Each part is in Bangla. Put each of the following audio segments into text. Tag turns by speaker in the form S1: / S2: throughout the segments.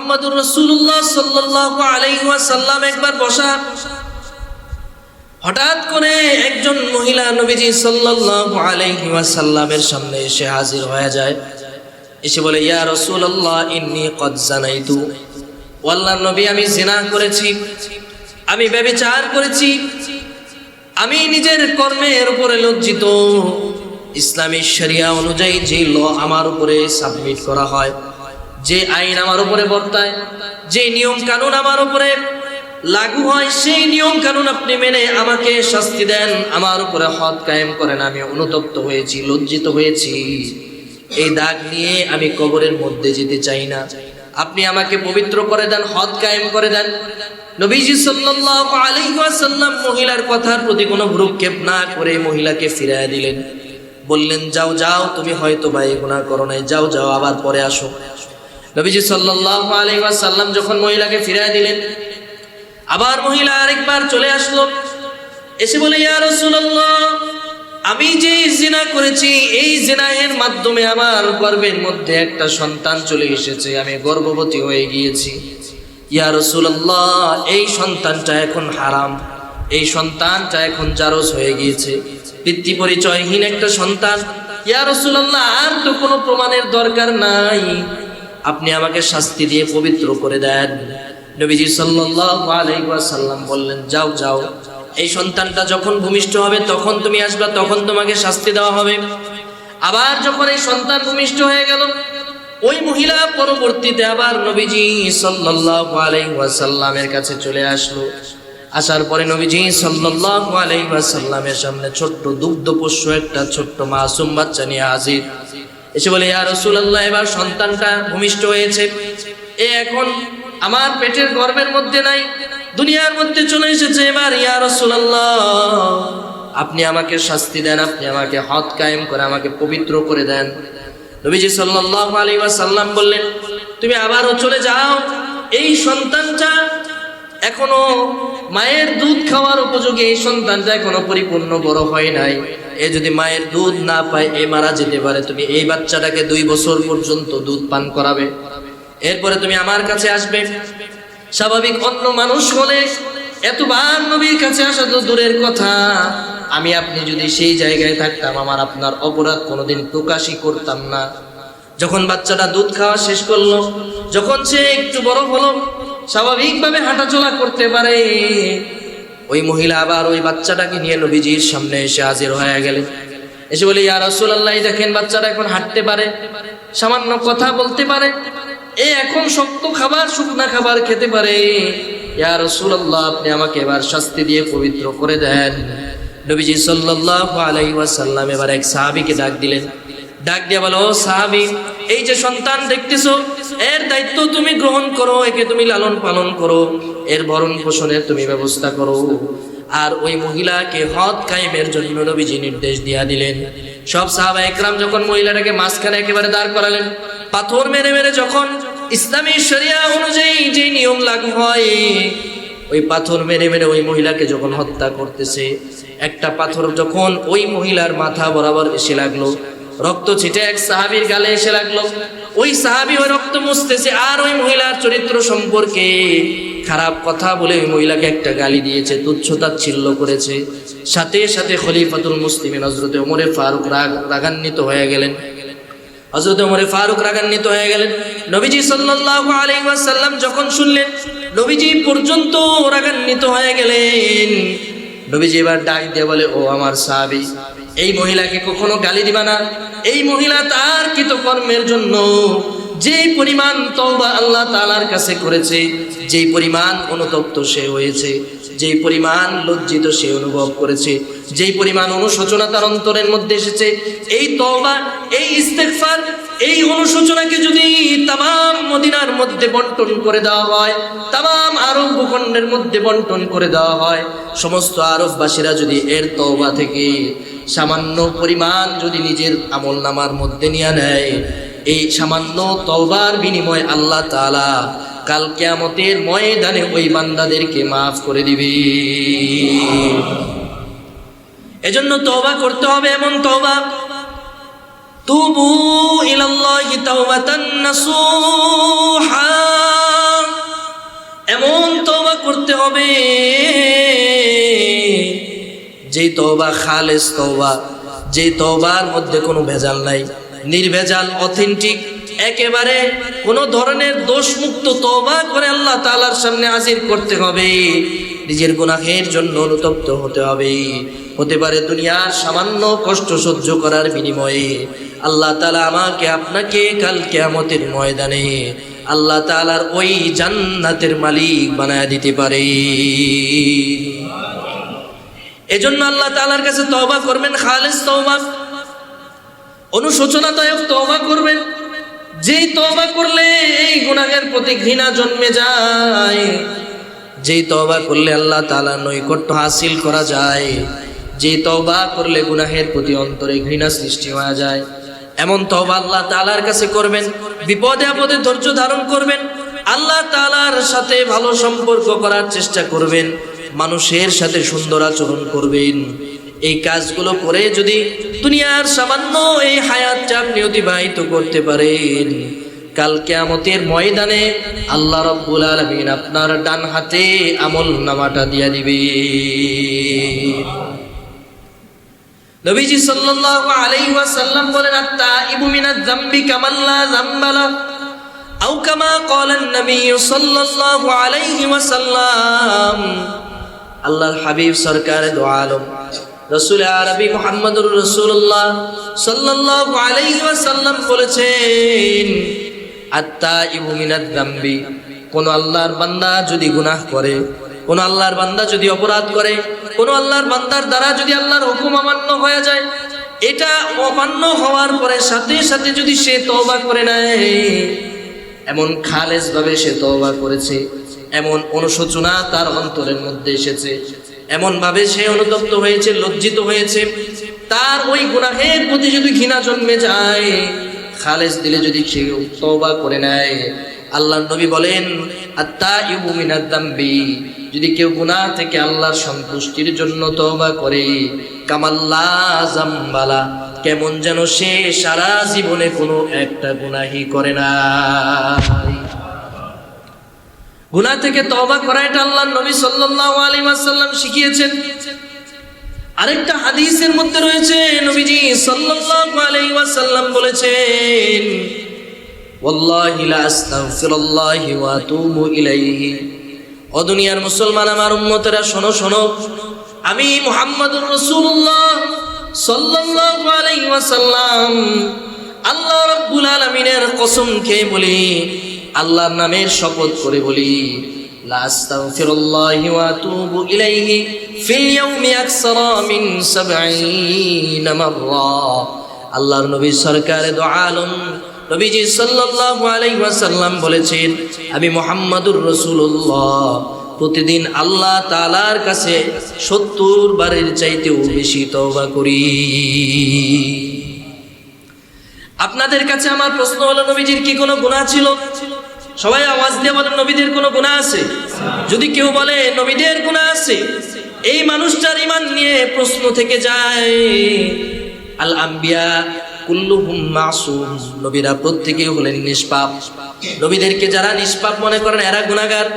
S1: মুহাম্মাদুর রাসূলুল্লাহ সাল্লাল্লাহু আলাইহি ওয়াসাল্লাম একবার বসা, হঠাৎ করে একজন মহিলা নবীজি সাল্লাল্লাহু আলাইহি ওয়াসাল্লামের সামনে এসে হাজির হয়ে যায়। এসে বলে, ইয়া রাসূলুল্লাহ ইন্নী ক্বাদ জানাইতু, আল্লাহর নবী আমি জিনা করেছি, আমি ব্যভিচার করেছি, আমি নিজের কর্মের উপরে লজ্জিত। ইসলামী শরিয়া অনুযায়ী যে ল আমার উপরে সাবমিট করা হয়, যে আইন আমার উপরে বর্তায়, যে নিয়ম কানুন আমার উপরে লাগু হয়, সেই নিয়ম কানুন আপনি মেনে আমাকে শাস্তি দেন, আমার উপরে হদ কায়েম করেন। আমি অনুতপ্ত হয়েছি, লজ্জিত হয়েছি, এই দাগ নিয়ে আমি কবরের মধ্যে যেতে চাই না, আপনি আমাকে পবিত্র করে দেন, হদ কায়েম করে দেন। নবীজি সাল্লাল্লাহু আলাইহি ওয়াসাল্লাম মহিলার কথার প্রতি কোনো ভ্রুক্ষেপ না করে মহিলাকে ফিরিয়ে দিলেন। বললেন, যাও যাও, তুমি হয়তো বা এই গুনাহ করো নাই, যাও যাও, আবার পরে আসো। নবীজি সাল্লাল্লাহু আলাইহি ওয়াসাল্লাম যখন মহিলাকে ফিরিয়ে দিলেন, আবার মহিলা আরেকবার চলে আসলো, এসে বলে, ইয়া রাসূলুল্লাহ আমি যে জিনা করেছি, এই জিনাহের মাধ্যমে আমার গর্ভের মধ্যে একটা সন্তান চলে এসেছে, আমি গর্ভবতী হয়ে গিয়েছি। ইয়া রাসূলুল্লাহ এই সন্তানটা এখন হারাম, এই সন্তানটা এখন জারজ হয়ে গিয়েছে, পিতৃ পরিচয়হীন একটা সন্তান। ইয়া রাসূলুল্লাহ আর তো কোনো প্রমাণের দরকার নাই, আপনি আমাকে শাস্তি দিয়ে পবিত্র করে দেন। নবীজি সাল্লাল্লাহু আলাইহি ওয়াসাল্লাম বললেন, যাও যাও, এই সন্তানটা যখন ভূমিষ্ঠ হবে তখন তুমি আসবা, তখন তোমাকে শাস্তি দেওয়া হবে। আবার যখন এই সন্তান ভূমিষ্ঠ হয়ে গেল, ওই মহিলা পরবর্তীতে আবার নবীজি সাল্লাল্লাহু আলাইহি ওয়াসাল্লামের কাছে চলে আসলো। আসার পরে নবীজি সাল্লাল্লাহু আলাইহি ওয়াসাল্লামের সামনে ছোট্ট দুগ্ধপোষ্য একটা ছোট্ট মাসুম বাচ্চা নিয়ে হাজির। এসে বলে, ইয়া রাসূলুল্লাহ এবার সন্তানটা ভূমিষ্ঠ হয়েছে, এ এখন আমার পেটের গর্ভের মধ্যে নাই, দুনিয়ার মধ্যে চলে এসেছে। এবার ইয়া রাসূলুল্লাহ আপনি আমাকে শাস্তি দেন, আপনি আমাকে হদ কায়েম করে আমাকে পবিত্র করে দেন। নবীজি সাল্লাল্লাহু আলাইহি ওয়াসাল্লাম বললেন, তুমি আবারও চলে যাও, এই সন্তানটা এখনো মায়ের দুধ খাওয়ার উপযোগী, এই সন্তানটা এখনো পরিপূর্ণ বড় হয় নাই, এ যদি মায়ের দুধ না পায় এ মারা যেতে পারে, তুমি এই বাচ্চাটাকে 2 বছর পর্যন্ত দুধ পান করাবে, এরপরে তুমি আমার কাছে আসবে। স্বাভাবিক অন্য মানুষ হলে এতবার নবীর কাছে আসা তো দূরের কথা, আমি আপনি যদি সেই জায়গায় থাকতাম আমার আপনার অপরাধ কোনোদিন প্রকাশই করতাম না। যখন বাচ্চাটা দুধ খাওয়া শেষ করলো, যখন সে একটু বড় হলো, স্বাভাবিকভাবে হাঁটাচলা করতে পারে, ওই মহিলা আবার ওই বাচ্চাটাকে নিয়ে নবীজির সামনে এসে হাজির হয়ে গেলেন। এসে বলে, ইয়া রাসূলুল্লাহ দেখেন বাচ্চাটা এখন হাঁটতে পারে, সামান্য কথা বলতে পারে, এ এখন শক্ত খাবার শুকনা খাবার খেতে পারে। ইয়া রাসূলুল্লাহ আপনি আমাকে এবার শাস্তি দিয়ে পবিত্র করে দেন। নবীজি সাল্লাল্লাহু আলাইহি ওয়াসাল্লাম এবার এক সাহাবীকে ডাক দিলেন, ডাক দিয়ে বলো, ও সাহাবী, এই যে সন্তান দেখতেছো, এর দায়িত্ব তুমি গ্রহণ করো, একে তুমি লালন পালন করো, এর ভরণ পোষণের তুমি ব্যবস্থা করো। আর ওই মহিলাকে হদ কায়েমের জন্য নবীজি নির্দেশ দিয়া দিলেন। সব সাহাবা একরাম যখন মহিলাটাকে মাঝখানে একেবারে দাঁড় করালেন, পাথর মেরে মেরে যখন ইসলামী শরিয়া অনুযায়ী যে নিয়ম লাগু হয়, ওই পাথর মেরে মেরে ওই মহিলাকে যখন হত্যা করতেছে, একটা পাথর যখন ওই মহিলার মাথা বরাবর এসে লাগলো, রক্ত ছিটে এক সাহাবীর গালে এসে লাগলো, ওই সাহাবী ওই রক্ত মুছতেছে আর ওই মহিলার চরিত্র সম্পর্কে খারাপ কথা বলে ওই মহিলাকে একটা গালি দিয়েছে, তুচ্ছ-তাচ্ছিল্য করেছে। সাথে সাথে খলিফাতুল মুসলিমিন হযরত ওমর ফারুক রাগান্বিত হয়ে গেলেন। হযরত ওমর ফারুক রাগান্বিত হয়ে গেলেন। নবীজি সাল্লাল্লাহু আলাইহি ওয়াসাল্লাম যখন শুনলেন, নবীজি পর্যন্ত রাগান্বিত হয়ে গেলেন। নবীজি এবার ডাক দিয়ে বলে, ও আমার সাহাবী, এই মহিলাকে কখনো গালি দিবা না। এই মহিলা তার কৃতকর্মের জন্য যেই পরিমাণ তওবা আল্লাহ তাআলার কাছে করেছে, যেই পরিমাণ অনুতপ্ত সে হয়েছে, যেই পরিমাণ লজ্জিত সে অনুভব করেছে, যেই পরিমাণ অনুশোচনা তার অন্তরের মধ্যে এসেছে, এই তওবা, এই ইস্তেগফার, এই অনুশোচনাকে যদি তামাম মদিনার মধ্যে বন্টন করে দেওয়া হয়, তামাম আরব ভূখণ্ডের মধ্যে বন্টন করে দেওয়া হয়, সমস্ত আরববাসীরা যদি এর তওবা থেকে সামান্য পরিমাণ যদি নিজের আমলনামার মধ্যে নিয়ে নেয়, এই সামান্য তওবার বিনিময়ে আল্লাহ তাআলা কাল কিয়ামতের ময়দানে ওই বান্দাদেরকে মাফ করে দিবে। এজন্য তওবা করতে হবে, এমন তওবা, তুবু ইলাল্লাহি তাওবাতান নাসুহা, হবে, যেই তওবা খালেস তওবা, যেই তওবার মধ্যে কোনো ভেজাল নাই, নির্ভেজাল অথেন্টিক, একেবারে কোনো ধরনের দোষমুক্ত তওবা করে আল্লাহ তাআলার সামনে হাজির করতে হবে। নিজের গুনাহের জন্য অনুতপ্ত হতে হবে। হতে পারে দুনিয়ার সামান্য কষ্ট সহ্য করার বিনিময়ে আল্লাহ তাআলা আমাকে আপনাকে কাল কিয়ামতের ময়দানে আল্লাহ তাআলার ওই জান্নাতের মালিক বানায় দিতে পারে। এজন্য আল্লাহ তাআলার কাছে তওবা করবেন, খালেস তওবা, অনুশোচনাদায়ক তওবা করবেন। যেই তওবা করলে এই গুনাহের প্রতি ঘৃণা জন্মে যায়, যেই তওবা করলে আল্লাহ তাআলার নৈকট্য হাসিল করা যায়, যেই তওবা করলে গুনাহের প্রতি অন্তরে ঘৃণা সৃষ্টি হয়ে যায়, এমন তওবা আল্লাহ তাআলার কাছে করবেন। বিপদে আপদে ধৈর্য ধারণ করবেন, আল্লাহ তাআলার সাথে ভালো সম্পর্ক করার চেষ্টা করবেন, মানুষের সাথে সুন্দর আচরণ করবেন। এই কাজগুলো করে যদি দুনিয়ার সামান্য এই হায়াতটা আপনি অতিবাহিত করতে পারেন, কাল কিয়ামতের ময়দানে আল্লাহ রাব্বুল আলামিন আপনার ডান হাতে আমলনামাটা দিয়ে দিবে। নবীজি সাল্লাল্লাহু আলাইহি ওয়াসাল্লাম বলেন, আত-তাইবু মিনাজ যামবি কামান লা যামবা লা, আও কামা ক্বালান নবী সাল্লাল্লাহু আলাইহি ওয়াসাল্লাম। আল্লাহর হাবিব সরকার দু আলম রাসূল আরবি মুহাম্মদুর রাসূলুল্লাহ সাল্লাল্লাহু আলাইহি ওয়াসাল্লাম বলেছেন, আত-তাইবু মিনাজ যামবি, কোন আল্লাহর বান্দা যদি গুনাহ করে, কোন আল্লাহর বান্দা যদি অপরাধ করে, কোন আল্লাহর বান্দার দ্বারা যদি আল্লাহর হুকুম অমান্য হয়ে যায়, এটা অমান্য হওয়ার পরে সাথে সাথে যদি সে তওবা করে নেয়, এমন খালেস ভাবে সে তওবা করেছে, এমন অনুশোচনা তার অন্তরের মধ্যে এসেছে, এমন ভাবে সে অনুতপ্ত হয়েছে, লজ্জিত হয়েছে, তার ওই গুনাহের প্রতি যদি ঘৃণা জন্মে যায়, খালেস দিলে যদি সে তওবা করে নেয়, আল্লাহর নবী বলেন, আত-তাইবু মিনাজ যামবি, যদি কেউ গুনাহ থেকে আল্লাহর সন্তুষ্টির জন্য তওবা করে, কামাল্লা যামবালা, কেমন যেন সে সারা জীবনে কোনো একটা গুনাহই করে না। গুনাহ থেকে তওবা করা এটা আল্লাহর নবী সাল্লাল্লাহু আলাইহি ওয়াসাল্লাম শিখিয়েছেন। আরেকটা হাদিসের মধ্যে রয়েছে, নবীজি সাল্লাল্লাহু আলাইহি ওয়াসাল্লাম বলেছেন, ওয়াল্লাহি লা আস্তাগফিরুল্লাহি ওয়া আতুবু ইলাইহি। ও দুনিয়ার মুসলমান আমার উম্মতেরা শোনো শোনো, আমি মুহাম্মদুর রাসূলুল্লাহ সাল্লাল্লাহু আলাইহি ওয়াসাল্লাম আল্লাহ রাব্বুল আলামিনের কসম খেয়ে বলি, আল্লাহর নামের শপথ করে বলি, লা আস্তাগফিরুল্লাহি ওয়া আতুবু ইলাইহি ফিল ইয়াউমি আকসারা মিন 70 মাররা। আল্লাহর নবী সরকারে দু আলম নবীজি সাল্লাল্লাহু আলাইহি ওয়াসাল্লাম বলেছেন, আমি মুহাম্মদুর রাসূলুল্লাহ প্রতিদিন আল্লাহ তাআলার কাছে 70 বারের চাইতেও বেশি তওবা করি। আপনাদের কাছে আমার প্রশ্ন হলো, নবীজির কি কোনো গুনাহ ছিল? সবাই আওয়াজ দিয়ে বলেন, নবীদের কোনো গুনাহ আছে? যদি কেউ বলে নবীদের গুনাহ আছে, এই মানুষটার ঈমান নিয়ে প্রশ্ন থেকে যায়। আল আম্বিয়া কুল্লুহুম মাসুম, নবীরা প্রত্যেকেই হলেন নিষ্পাপ। নবীদেরকে যারা নিষ্পাপ মনে করেন এরা গুনাহগার,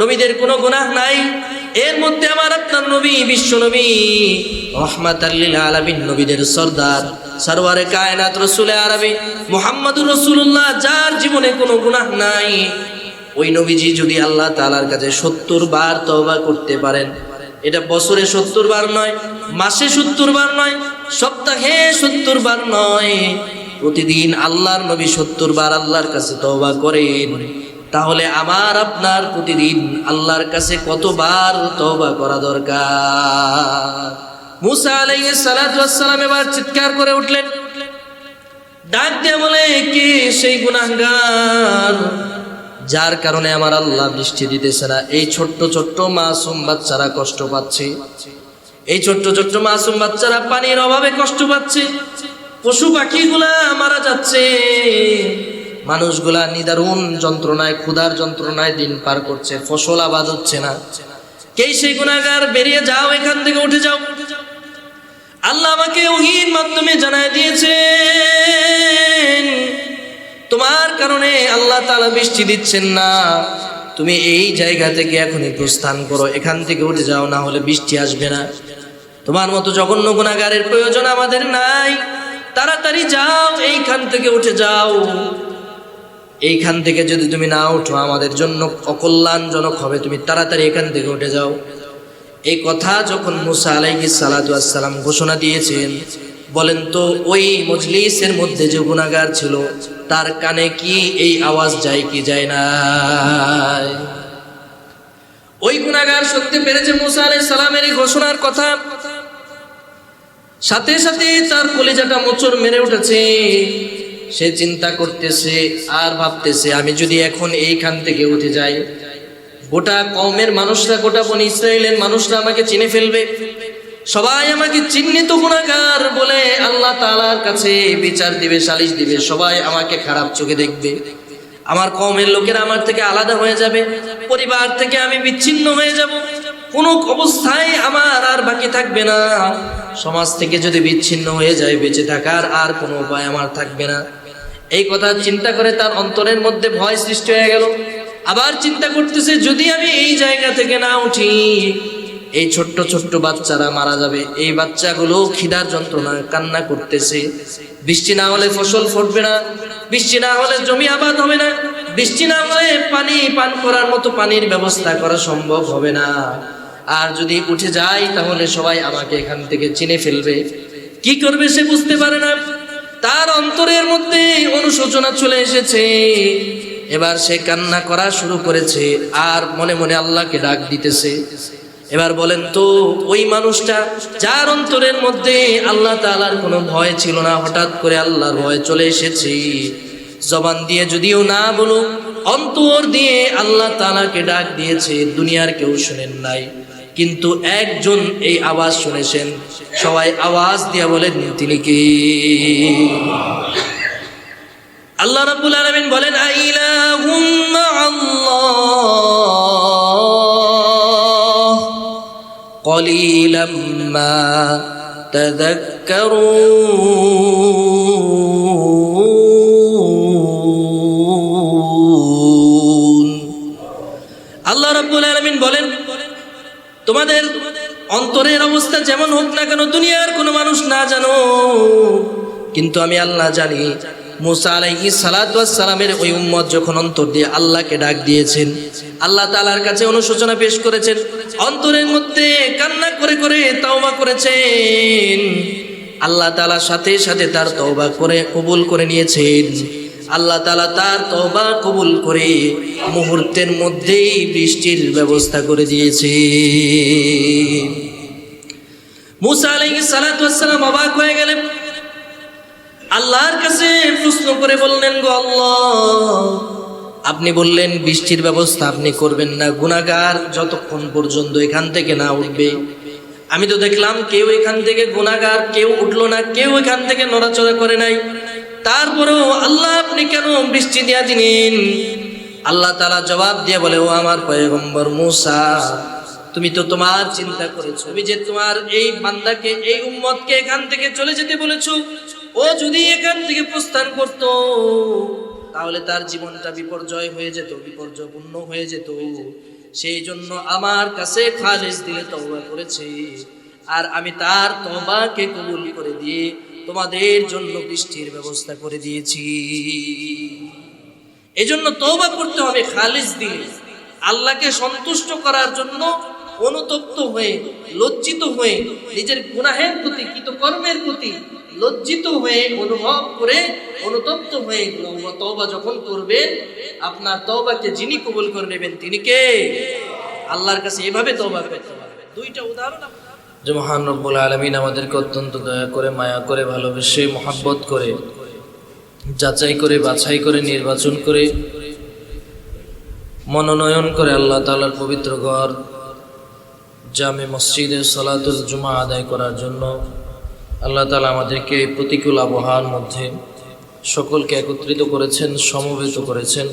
S1: নবীদের কোনো গুনাহ নাই। এর মধ্যে আমার আপনার নবী, বিশ্ব নবী রাহমাতাল লিল আলামিন, নবীদের সরদার সরওয়ারে কায়নাত রাসূলে আরবি মুহাম্মদুর রাসূলুল্লাহ, যার জীবনে কোনো গুনাহ নাই, ওই নবীজি যদি আল্লাহ তাআলার কাছে 70 বার তওবা করতে পারেন, এটা বছরে 70 বার নয়, মাসে 70 বার নয়, সপ্তাহে 70 বার নয়, প্রতিদিন আল্লাহর নবী 70 বার আল্লাহর কাছে তওবা করেন, তাহলে আমার আপনার প্রতিদিন আল্লাহর কাছে কতবার তওবা করা দরকার? মুসা আলাইহিস সালাতু ওয়াস সালাম এবার চিৎকার করে উঠলেন, ডাক দিয়ে বলে, কে সেই গুনাহগার যার কারণে আমার আল্লাহ বৃষ্টি দিতেছে না? এই ছোট্ট ছোট্ট মাসুম বাচ্চারা কষ্ট পাচ্ছে, এই ছোট্ট ছোট্ট মাসুম বাচ্চারা পানির অভাবে কষ্ট পাচ্ছে, পশু পাখিগুলা মারা যাচ্ছে, মানুষগুলা নিদারুণ যন্ত্রণায়, ক্ষুধার যন্ত্রণায় দিন পার করছে, ফসল আবাদ হচ্ছে না। কে সেই গুনাহগার? বেরিয়ে যাও, এখান থেকে উঠে যাও। আল্লাহ আমাকে ওহীর মাধ্যমে জানায় দিয়েছেন, তোমার কারণে আল্লাহ তাআলা বৃষ্টি দিচ্ছেন না, তুমি এই জায়গা থেকে এখনই প্রস্থান করো, এখান থেকে উঠে যাও, না হলে বৃষ্টি আসবে না। তোমার মতো জঘন্য গুনাহগারের প্রয়োজন আমাদের নাই, তাড়াতাড়ি যাও, এইখান থেকে উঠে যাও। এইখান থেকে যদি তুমি না উঠো আমাদের জন্য অকল্যাণজনক হবে, তুমি তাড়াতাড়ি এখান থেকে উঠে যাও। এই কথা যখন মুসা আলাইহিস সালাতু ওয়াস সালাম ঘোষণা দিয়েছেন, বলেন তো ওই মজলিসের মধ্যে যে গুনাহগার ছিল তার কানে কি এই আওয়াজ যায় কি যায় না? ওই গুনাহগার শুনতে পেরেছে মুসা আলাইহিস সালামের এই ঘোষণার কথা, সাথে সাথে তার কলিজাটা মোচড় মেরে উঠেছে। সে চিন্তা করতেছে আর ভাবতেছে, আমি যদি এখন এইখান থেকে উঠে যাই, গোটা কওমের মানুষরা, গোটা বনি ইসরায়েলের মানুষরা আমাকে চিনে ফেলবে, সবাই আমাকে চিহ্নিত গুনাহগার বলে আল্লাহ তাআলার কাছে বিচার দিবে, সালিশ দিবে, সবাই আমাকে খারাপ চোখে দেখবে, আমার কওমের লোকেরা আমার থেকে আলাদা হয়ে যাবে, পরিবার থেকে আমি বিচ্ছিন্ন হয়ে যাব, কোনো অবস্থায় আমার আর বাকি থাকবে না, সমাজ থেকে যদি বিচ্ছিন্ন হয়ে যায় বেঁচে থাকার আর কোনো উপায় আমার থাকবে না। এই কথা চিন্তা করে তার অন্তরের মধ্যে ভয় সৃষ্টি হয়ে গেল। আবার চিন্তা করতেছে, যদি আমি এই জায়গা থেকে না উঠি, এই ছোট্ট ছোট্ট বাচ্চারা মারা যাবে, এই বাচ্চাগুলো খিদার যন্ত্রণা কান্না করতেছে, বৃষ্টি না হলে ফসল ফুটবে না, বৃষ্টি না হলে জমি আবাদ হবে না, বৃষ্টি না হলে পানি পান করার মতো পানির ব্যবস্থা করা সম্ভব হবে না, আর যদি উঠে যাই তাহলে সবাই আমাকে এখান থেকে চিনে ফেলবে। কি করবে সে বুঝতে পারে না, তার অন্তরের মধ্যে অনুশোচনা চলে এসেছে। এবার সে কান্না করা শুরু করেছে আর মনে মনে আল্লাহকে ডাক দিতেছে। এবার বলেন তো, ওই মানুষটা যার অন্তরের মধ্যে আল্লাহ তাআলার কোনো ভয় ছিল না, হঠাৎ করে আল্লাহর ভয় চলে এসেছে, জবান দিয়ে যদিও না বলুক, অন্তর দিয়ে আল্লাহ তাআলাকে ডাক দিয়েছে, দুনিয়ার কেউ শুনেন নাই, কিন্তু একজন এই আওয়াজ শুনেছেন, সবাই আওয়াজ দিয়ে বলেন তিনি কে? আল্লাহ রাব্বুল আলামিন বলেন, আইলাহুম মাআল্লাহ কলিলাম মা তাযাক্কারুন। আল্লাহ রাব্বুল আলামিন বলেন, তোমাদের অন্তরের অবস্থা যেমন হোক না কেন, দুনিয়ার কোনো মানুষ না জানো, কিন্তু আমি আল্লাহ জানি। মুসা আলাইহিস সালাতু ওয়াস সালামের ওই উম্মত যখন অন্তর দিয়ে আল্লাহকে ডাক দিয়েছেন, আল্লাহ তাআলার কাছে অনুশোচনা পেশ করেছেন, অন্তরের মধ্যে কান্না করে করে তওবা করেছেন, আল্লাহ তাআলা সাথে সাথে তার তওবা করে কবুল করে নিয়েছেন। আল্লাহ তাআলা তার তওবা কবুল করে মুহূর্তের মধ্যেই বৃষ্টির ব্যবস্থা করে দিয়েছে। মুসা আলাইহিস সালাতু ওয়াস সালাম অবাক হয়ে গেলেন, আল্লাহর কাছে প্রশ্ন করে বললেন, গো আল্লাহ, আপনি বললেন বৃষ্টির ব্যবস্থা আপনি করবেন না, গুনাহগার যতক্ষণ পর্যন্ত এখান থেকে না উঠবে। আমি তো দেখলাম কেউ এখান থেকে, গুনাহগার কেউ উঠলো না, কেউ এখান থেকে নড়াচড়া করে নাই, তারপরেও আল্লাহ আপনি কেন বৃষ্টি দিয়া দিলেন? আল্লাহ তাআলা জবাব দিয়ে বলে, ও আমার পয়গম্বর মুসা, তুমি তো তোমার চিন্তা করেছো, তুমি যে তোমার এই বান্দাকে, এই উম্মতকে এখান থেকে চলে যেতে বলেছো, ও যদি এখান থেকে প্রস্থান করত তাহলে তার জীবনটা বিপর্যয় হয়ে যেত, বিপর্যয়পূর্ণ হয়ে যেত। সেই জন্য আমার কাছে খালিস দিলে তওবা করেছে, আর আমি তার তওবাকে কবুল করে দিয়ে তোমাদের জন্য বৃষ্টির ব্যবস্থা করে দিয়েছি। এজন্য তওবা করতে হবে খালিস দিয়ে, আল্লাহকে সন্তুষ্ট করার জন্য অনুতপ্ত হয়ে, লজ্জিত হয়ে, নিজের গুনাহের প্রতি, কৃতকর্মের প্রতি লজ্জিত হয়ে, অনুভব করে, অনুতপ্ত হয়ে তওবা যখন করবেন, আপনার তওবাকে যিনি কবুল করে নেবেন তিনি কে? আল্লাহর কাছে এভাবে তওবা করতে হবে। দুইটা উদাহরণ যে মহান রব্বুল আলামিন আমাদেরকে অত্যন্ত দয়া করে, মায়া করে, ভালোবেসে, মহব্বত করে, যাচাই করে, বাছাই করে, নির্বাচন করে, মনোনয়ন করে আল্লাহ তাআলার পবিত্র ঘর জামে মসজিদে সালাতুল জুমা আদায় করার জন্য আল্লাহ তাআলা আমাদেরকে প্রতিকূল আবহাওয়ার মধ্যে সকলকে একত্রিত করেছেন, সমবেত করেছেন।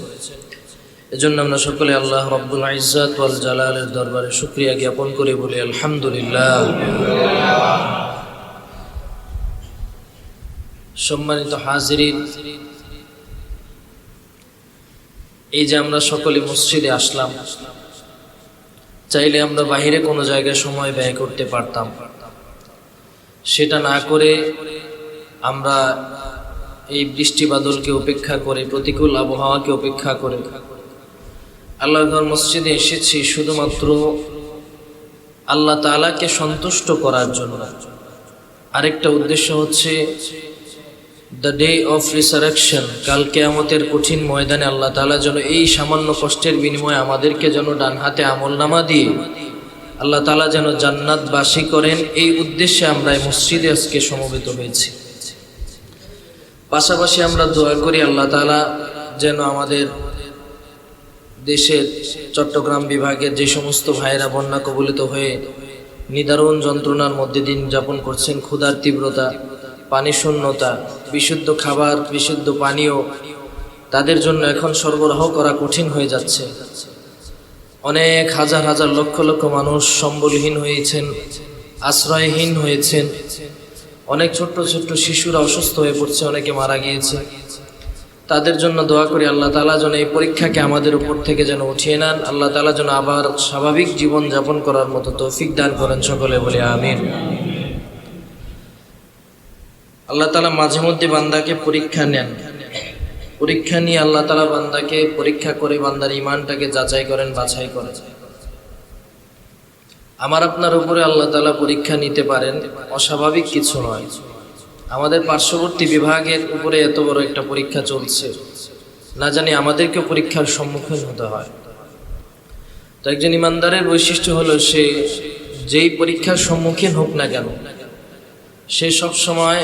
S1: এজন্য আমরা সকলে আল্লাহ রাব্বুল ইজ্জাত ওয়াল জালালের দরবারে শুকরিয়া জ্ঞাপন করে বলি আলহামদুলিল্লাহ। সম্মানিত হাজিরিন, এই যে আমরা সকলে মসজিদে আসলাম, চাইলে আমরা বাইরে কোনো জায়গায় সময় ব্যয় করতে পারতাম, সেটা না করে আমরা এই বৃষ্টি বাদলকে উপেক্ষা করে, প্রতিকূল আবহাওয়াকে উপেক্ষা করে আল্লাহর ঘর মসজিদে এসেছি শুধুমাত্র আল্লাহ তাআলাকে সন্তুষ্ট করার জন্য। আরেকটা উদ্দেশ্য হচ্ছে দ্য ডে অফ রিসারেকশন, কাল কিয়ামতের কঠিন ময়দানে আল্লাহ তাআলা যেন এই সামান্য কষ্টের বিনিময়ে আমাদেরকে যেন ডান হাতে আমলনামা দিয়ে আল্লাহ তাআলা যেন জান্নাতবাসী করেন, এই উদ্দেশ্যে আমরা এই মসজিদে আজকে সমবেত হয়েছি। পাশাপাশি আমরা দোয়া করি আল্লাহ তাআলা যেন আমাদের দেশের চট্টগ্রাম বিভাগের যে সমস্ত ভাইয়েরা বন্যা কবলিত হয়ে নিদারুণ যন্ত্রণার মধ্যে দিন যাপন করছেন, ক্ষুধার তীব্রতা, পানি শূন্যতা, বিশুদ্ধ খাবার, বিশুদ্ধ পানীয় তাদের জন্য এখন সরবরাহ করা কঠিন হয়ে যাচ্ছে। অনেক হাজার হাজার লক্ষ লক্ষ মানুষ সম্বলহীন হয়েছেন, আশ্রয়হীন হয়েছেন। অনেক ছোট্ট ছোট্ট শিশুরা অসুস্থ হয়ে পড়ছে, অনেকে মারা গিয়েছে। তাদের জন্য দোয়া করি আল্লাহ তাআলা যেন এই পরীক্ষাকে আমাদের উপর থেকে যেন উঠিয়ে নেন, আল্লাহ তাআলা যেন আবার স্বাভাবিক জীবন যাপন করার মতো তৌফিক দান করেন। সকলে বলি আমিন। আল্লাহ তাআলা মাঝে মধ্যে বান্দাকে পরীক্ষা নেন, পরীক্ষা নিয়ে আল্লাহ তাআলা বান্দাকে পরীক্ষা করে বান্দার ঈমানটাকে যাচাই করেন, বাছাই করেন। আমার আপনার উপরে আল্লাহ তাআলা পরীক্ষা নিতে পারেন, অস্বাভাবিক কিছু নয়। আমাদের পার্শ্ববর্তী বিভাগের উপরে এত বড় একটা পরীক্ষা চলছে, না জানি আমাদেরকে পরীক্ষার সম্মুখীন হতে হয়। তো একজন ইমানদারের বৈশিষ্ট্য হলো সে যেই পরীক্ষার সম্মুখীন হোক না কেন, সে সব সময়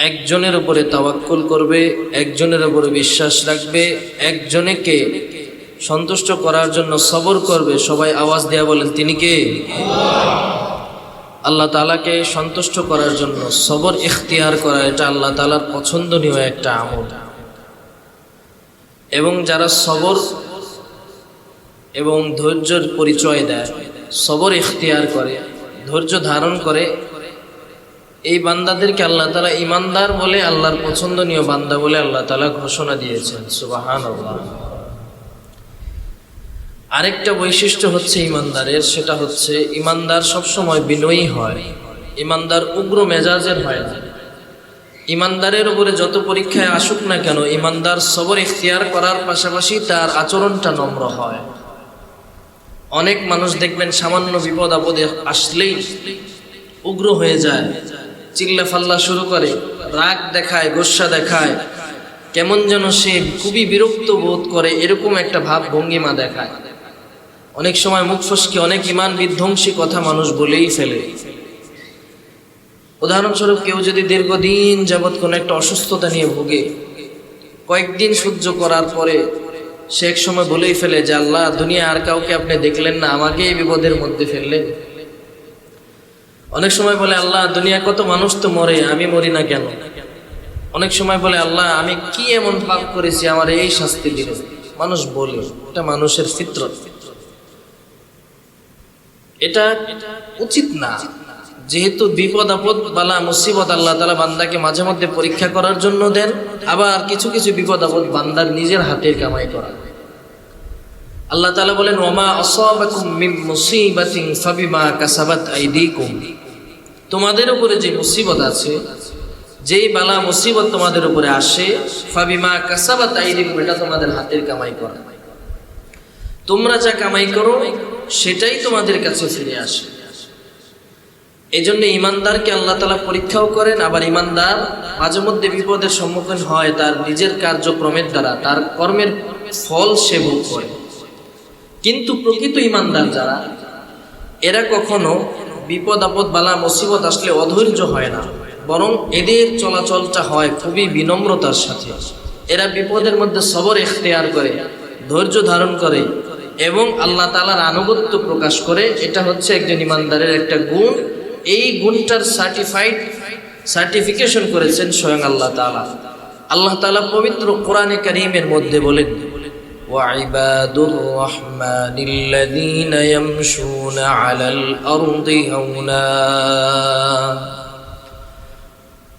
S1: একজনের উপরে তাওয়াক্কুল করবে, একজনের উপরে বিশ্বাস রাখবে, একজনকে সন্তুষ্ট করার জন্য সবর করবে। সবাই আওয়াজ দেয়া বলেন, তিনি কে? আল্লাহ তাআলাকে সন্তুষ্ট করার জন্য সবর ইখতিয়ার করা, এটা আল্লাহ তাআলার পছন্দনীয় একটা আমল। এবং যারা সবর এবং ধৈর্যের পরিচয় দেয়, সবর ইখতিয়ার করে, ধৈর্য ধারণ করে, এই বান্দাদেরকে আল্লাহ তাআলা ঈমানদার বলে, আল্লাহর পছন্দনীয় বান্দা বলে আল্লাহ তাআলা ঘোষণা দিয়েছেন। সুবহানাল্লাহ। আরেকটা বৈশিষ্ট্য হচ্ছে ঈমানদারের, সেটা হচ্ছে ঈমানদার সবসময় বিনয়ী হয়, ঈমানদার উগ্র মেজাজের হয় না। ঈমানদারের উপরে যত পরীক্ষায় আসুক না কেন, ঈমানদার সবর ইখতিয়ার করার পাশাপাশি তার আচরণটা নম্র হয়। অনেক মানুষ দেখবেন সামান্য বিপদ আপদে আসলেই উগ্র হয়ে যায়, চিল্লা ফাল্লা শুরু করে, রাগ দেখায়, গোসা দেখায়, কেমন যেন সে খুবই বিরক্ত বোধ করে, এরকম একটা ভাব ভঙ্গিমা দেখায়। অনেক সময় মুখ ফসকে অনেক ঈমান বিধ্বংসী কথা মানুষ বলেই ফেলে। উদাহরণস্বরূপ, কেউ যদি দীর্ঘদিন যাবৎ কোনো একটা অসুস্থতা নিয়ে ভোগে, কয়েকদিন সহ্য করার পরে সে এক সময় বলেই ফেলে যে আল্লাহ, দুনিয়া আর কাউকে আপনি দেখলেন না, আমাকে এই বিপদের মধ্যে ফেললেন। অনেক সময় বলে আল্লাহ, দুনিয়া কত মানুষ তো মরে, আমি মরি না কেন? অনেক সময় বলে আল্লাহ, আমি কি এমন পাপ করেছি আমার এই শাস্তি দিল? মানুষ বলে, এটা মানুষের ফিতরত। এটা উচিত না। যেহেতু বিপদ আপদ বালা মুসিবত আল্লাহ তাআলা বান্দাকে মাঝে মধ্যে পরীক্ষা করার জন্য দেন, আবার কিছু কিছু বিপদ আপদ বান্দার নিজের হাতের কামাই করা। আল্লাহ তাআলা বলেন, ওমা আসাবাকুম মিন মুসিবাতিন ফাবিমা কাসাবাত আইদিকুম, তোমাদের উপরে যে মুসিবত আছে, যেই বালা মুসিবত তোমাদের উপরে আসে, ফাবিমা কাসাবাত আইদিকুম, এটা তোমাদের হাতের কামাই করা। তোমরা যা কামাই করো সেটাই তোমাদের কাছে ফিরে আসে। এই জন্য ঈমানদারকে আল্লাহ তাআলা পরীক্ষাও করেন, আবার ঈমানদার মাঝে মধ্যে বিপদের সম্মুখীন হয় তার নিজের কার্যক্রমের দ্বারা, তার কর্মের ফল সে ভোগ করে। কিন্তু প্রকৃত ঈমানদার যারা, এরা কখনো বিপদ আপদ বালা মুসিবত আসলে অধৈর্য হয় না, বরং এদের চলাচলটা হয় খুবই বিনম্রতার সাথে। এরা বিপদের মধ্যে সবর ইখতিয়ার করে, ধৈর্য ধারণ করে এবং আল্লাহ তাআলার আনুগত্য প্রকাশ করে। এটা হচ্ছে একজন ঈমানদারের একটা গুণ। এই গুণটার সার্টিফিকেশন করেছেন স্বয়ং আল্লাহ তাআলা। আল্লাহ তাআলা পবিত্র কোরআনে কারীমের মধ্যে বলেন, ওয়াইবাদুর রাহমানিল্লাযীনা ইয়ামশুনা আলাল আরদি হাওনা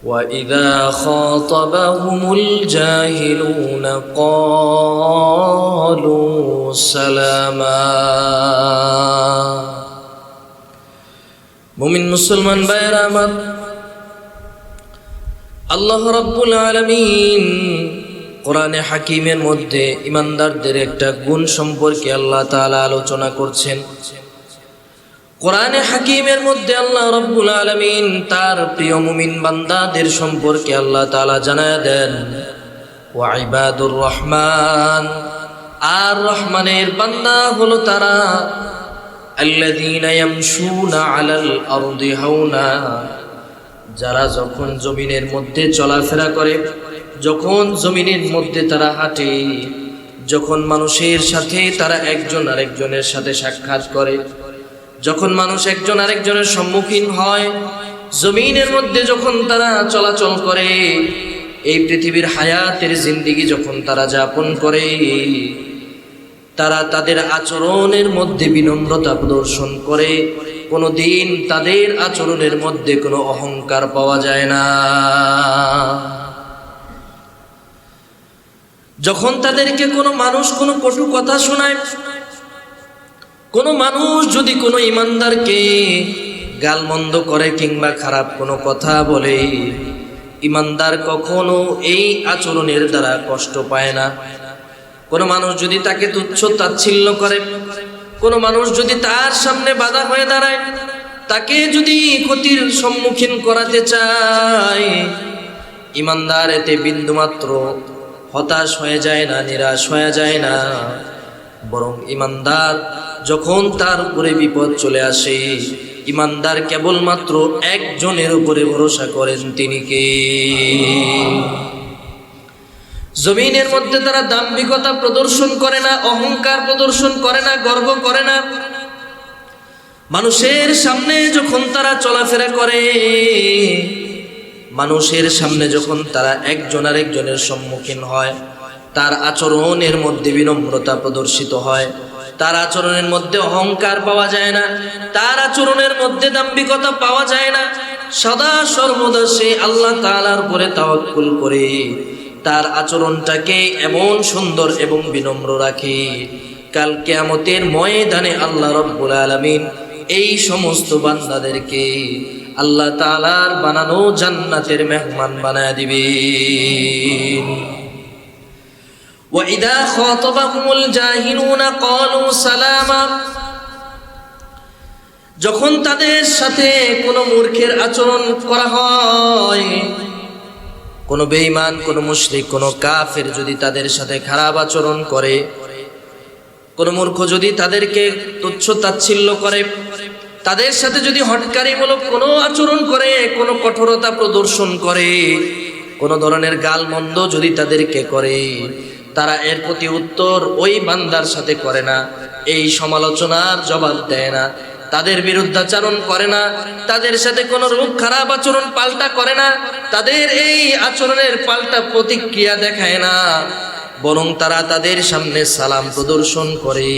S1: وإذا خاطبهم الجاهلون قالوا سلاما মুমিন মুসলমান ভাইরা আমার, আল্লাহ রাব্বুল আলামিন কোরআনে হাকিমের মধ্যে ইমানদারদের একটা গুণ সম্পর্কে আল্লাহ তাআলা আলোচনা করছেন। কোরআনে হাকিমের মধ্যে আল্লাহ রাব্বুল আলামিন তার প্রিয় মুমিন বান্দাদের সম্পর্কে আল্লাহ তাআলা জানায়া দেন, ওয়া ইবাদুর রহমান, আর রহমানের বান্দা হলো তারা, আল্লাযীনা ইয়ামশুনা আলাল আরদি হাওনা, যারা যখন জমিনের মধ্যে চলাফেরা করে, যখন জমিনের মধ্যে তারা হাঁটে, যখন মানুষের সাথে তারা একজন আরেকজনের সাথে সাক্ষাৎ করে, যখন মানুষ একজন আরেকজনের সম্মুখীন হয়, জমিনের মধ্যে যখন তারা চলাচল করে, এই পৃথিবীর হায়াতের জিন্দেগি যখন তারা যাপন করে, তারা তাদের আচরণের মধ্যে বিনম্রতা প্রদর্শন করে। কোনোদিন তাদের আচরণের মধ্যে কোনো অহংকার পাওয়া যায় না। যখন তাদেরকে কোনো মানুষ কোনো কটু কথা শোনায়, কোনো মানুষ যদি কোনো ইমানদারকে গালমন্দ করে কিংবা খারাপ কোনো কথা বলে, ইমানদার কখনো এই আচরণের দ্বারা কষ্ট পায় না। কোনো মানুষ যদি তাকে তুচ্ছ তাচ্ছিল্য করে, কোনো মানুষ যদি তার সামনে বাধা হয়ে দাঁড়ায়, তাকে যদি ক্ষতির সম্মুখীন করাতে চায়, ইমানদার এতে বিন্দুমাত্র হতাশ হয়ে যায় না, নিরাশ হয়ে যায় না। বরং ইমানদার যখন তার উপরে বিপদ চলে আসে, ইমানদার কেবলমাত্র একজনের উপরে ভরসা করেন, তিনি কে? জমিনের মধ্যে তারা দাম্ভিকতা প্রদর্শন করে না, অহংকার প্রদর্শন করে না, গর্ব করে না। মানুষের সামনে যখন তারা চলাফেরা করে, মানুষের সামনে যখন তারা একজন আরেকজনের সম্মুখীন হয়, তার আচরণের মধ্যে বিনম্রতা প্রদর্শিত হয়, তার আচরণের মধ্যে অহংকার পাওয়া যায় না, তার আচরণের মধ্যে দাম্ভিকতা পাওয়া যায় না। সদা সর্বদা সে আল্লাহ তাআলার উপরে তাওয়াক্কুল করে তার আচরণটাকে এমন সুন্দর এবং বিনম্র রাখে, কাল কিয়ামতের ময়দানে আল্লাহ রাব্বুল আলামিন এই সমস্ত বান্দাদেরকে আল্লাহ তাআলার বানানো জান্নাতের মেহমান বানায় দিবেন। وَإِذَا خَاطَبَهُمُ الْجَاهِلُونَ قَالُوا سَلَامًا, যখন তাদের সাথে কোনো মূর্খের আচরণ করা হয়, কোনো বেঈমান, কোনো মুশরিক, কোনো কাফের যদি তাদের সাথে খারাপ আচরণ করে, কোনো মূর্খ যদি তাদেরকে তুচ্ছ তাচ্ছিল্য করে, তাদের সাথে যদি হটকারিমূলক কোনো আচরণ করে, কোনো কঠোরতা প্রদর্শন করে, কোনো ধরনের গালমন্দ যদি তাদেরকে করে, তারা এর প্রতি উত্তর ওই বান্দার সাথে করে না, এই সমালোচনার জবাব দেয় না, তাদের বিরুদ্ধাচরণ করে না, তাদের সাথে কোনো রূপ খারাপ আচরণ পাল্টা করে না, তাদের এই আচরণের পাল্টা প্রতিক্রিয়া দেখায় না, বরং তারা তাদের সামনে সালাম প্রদর্শন করে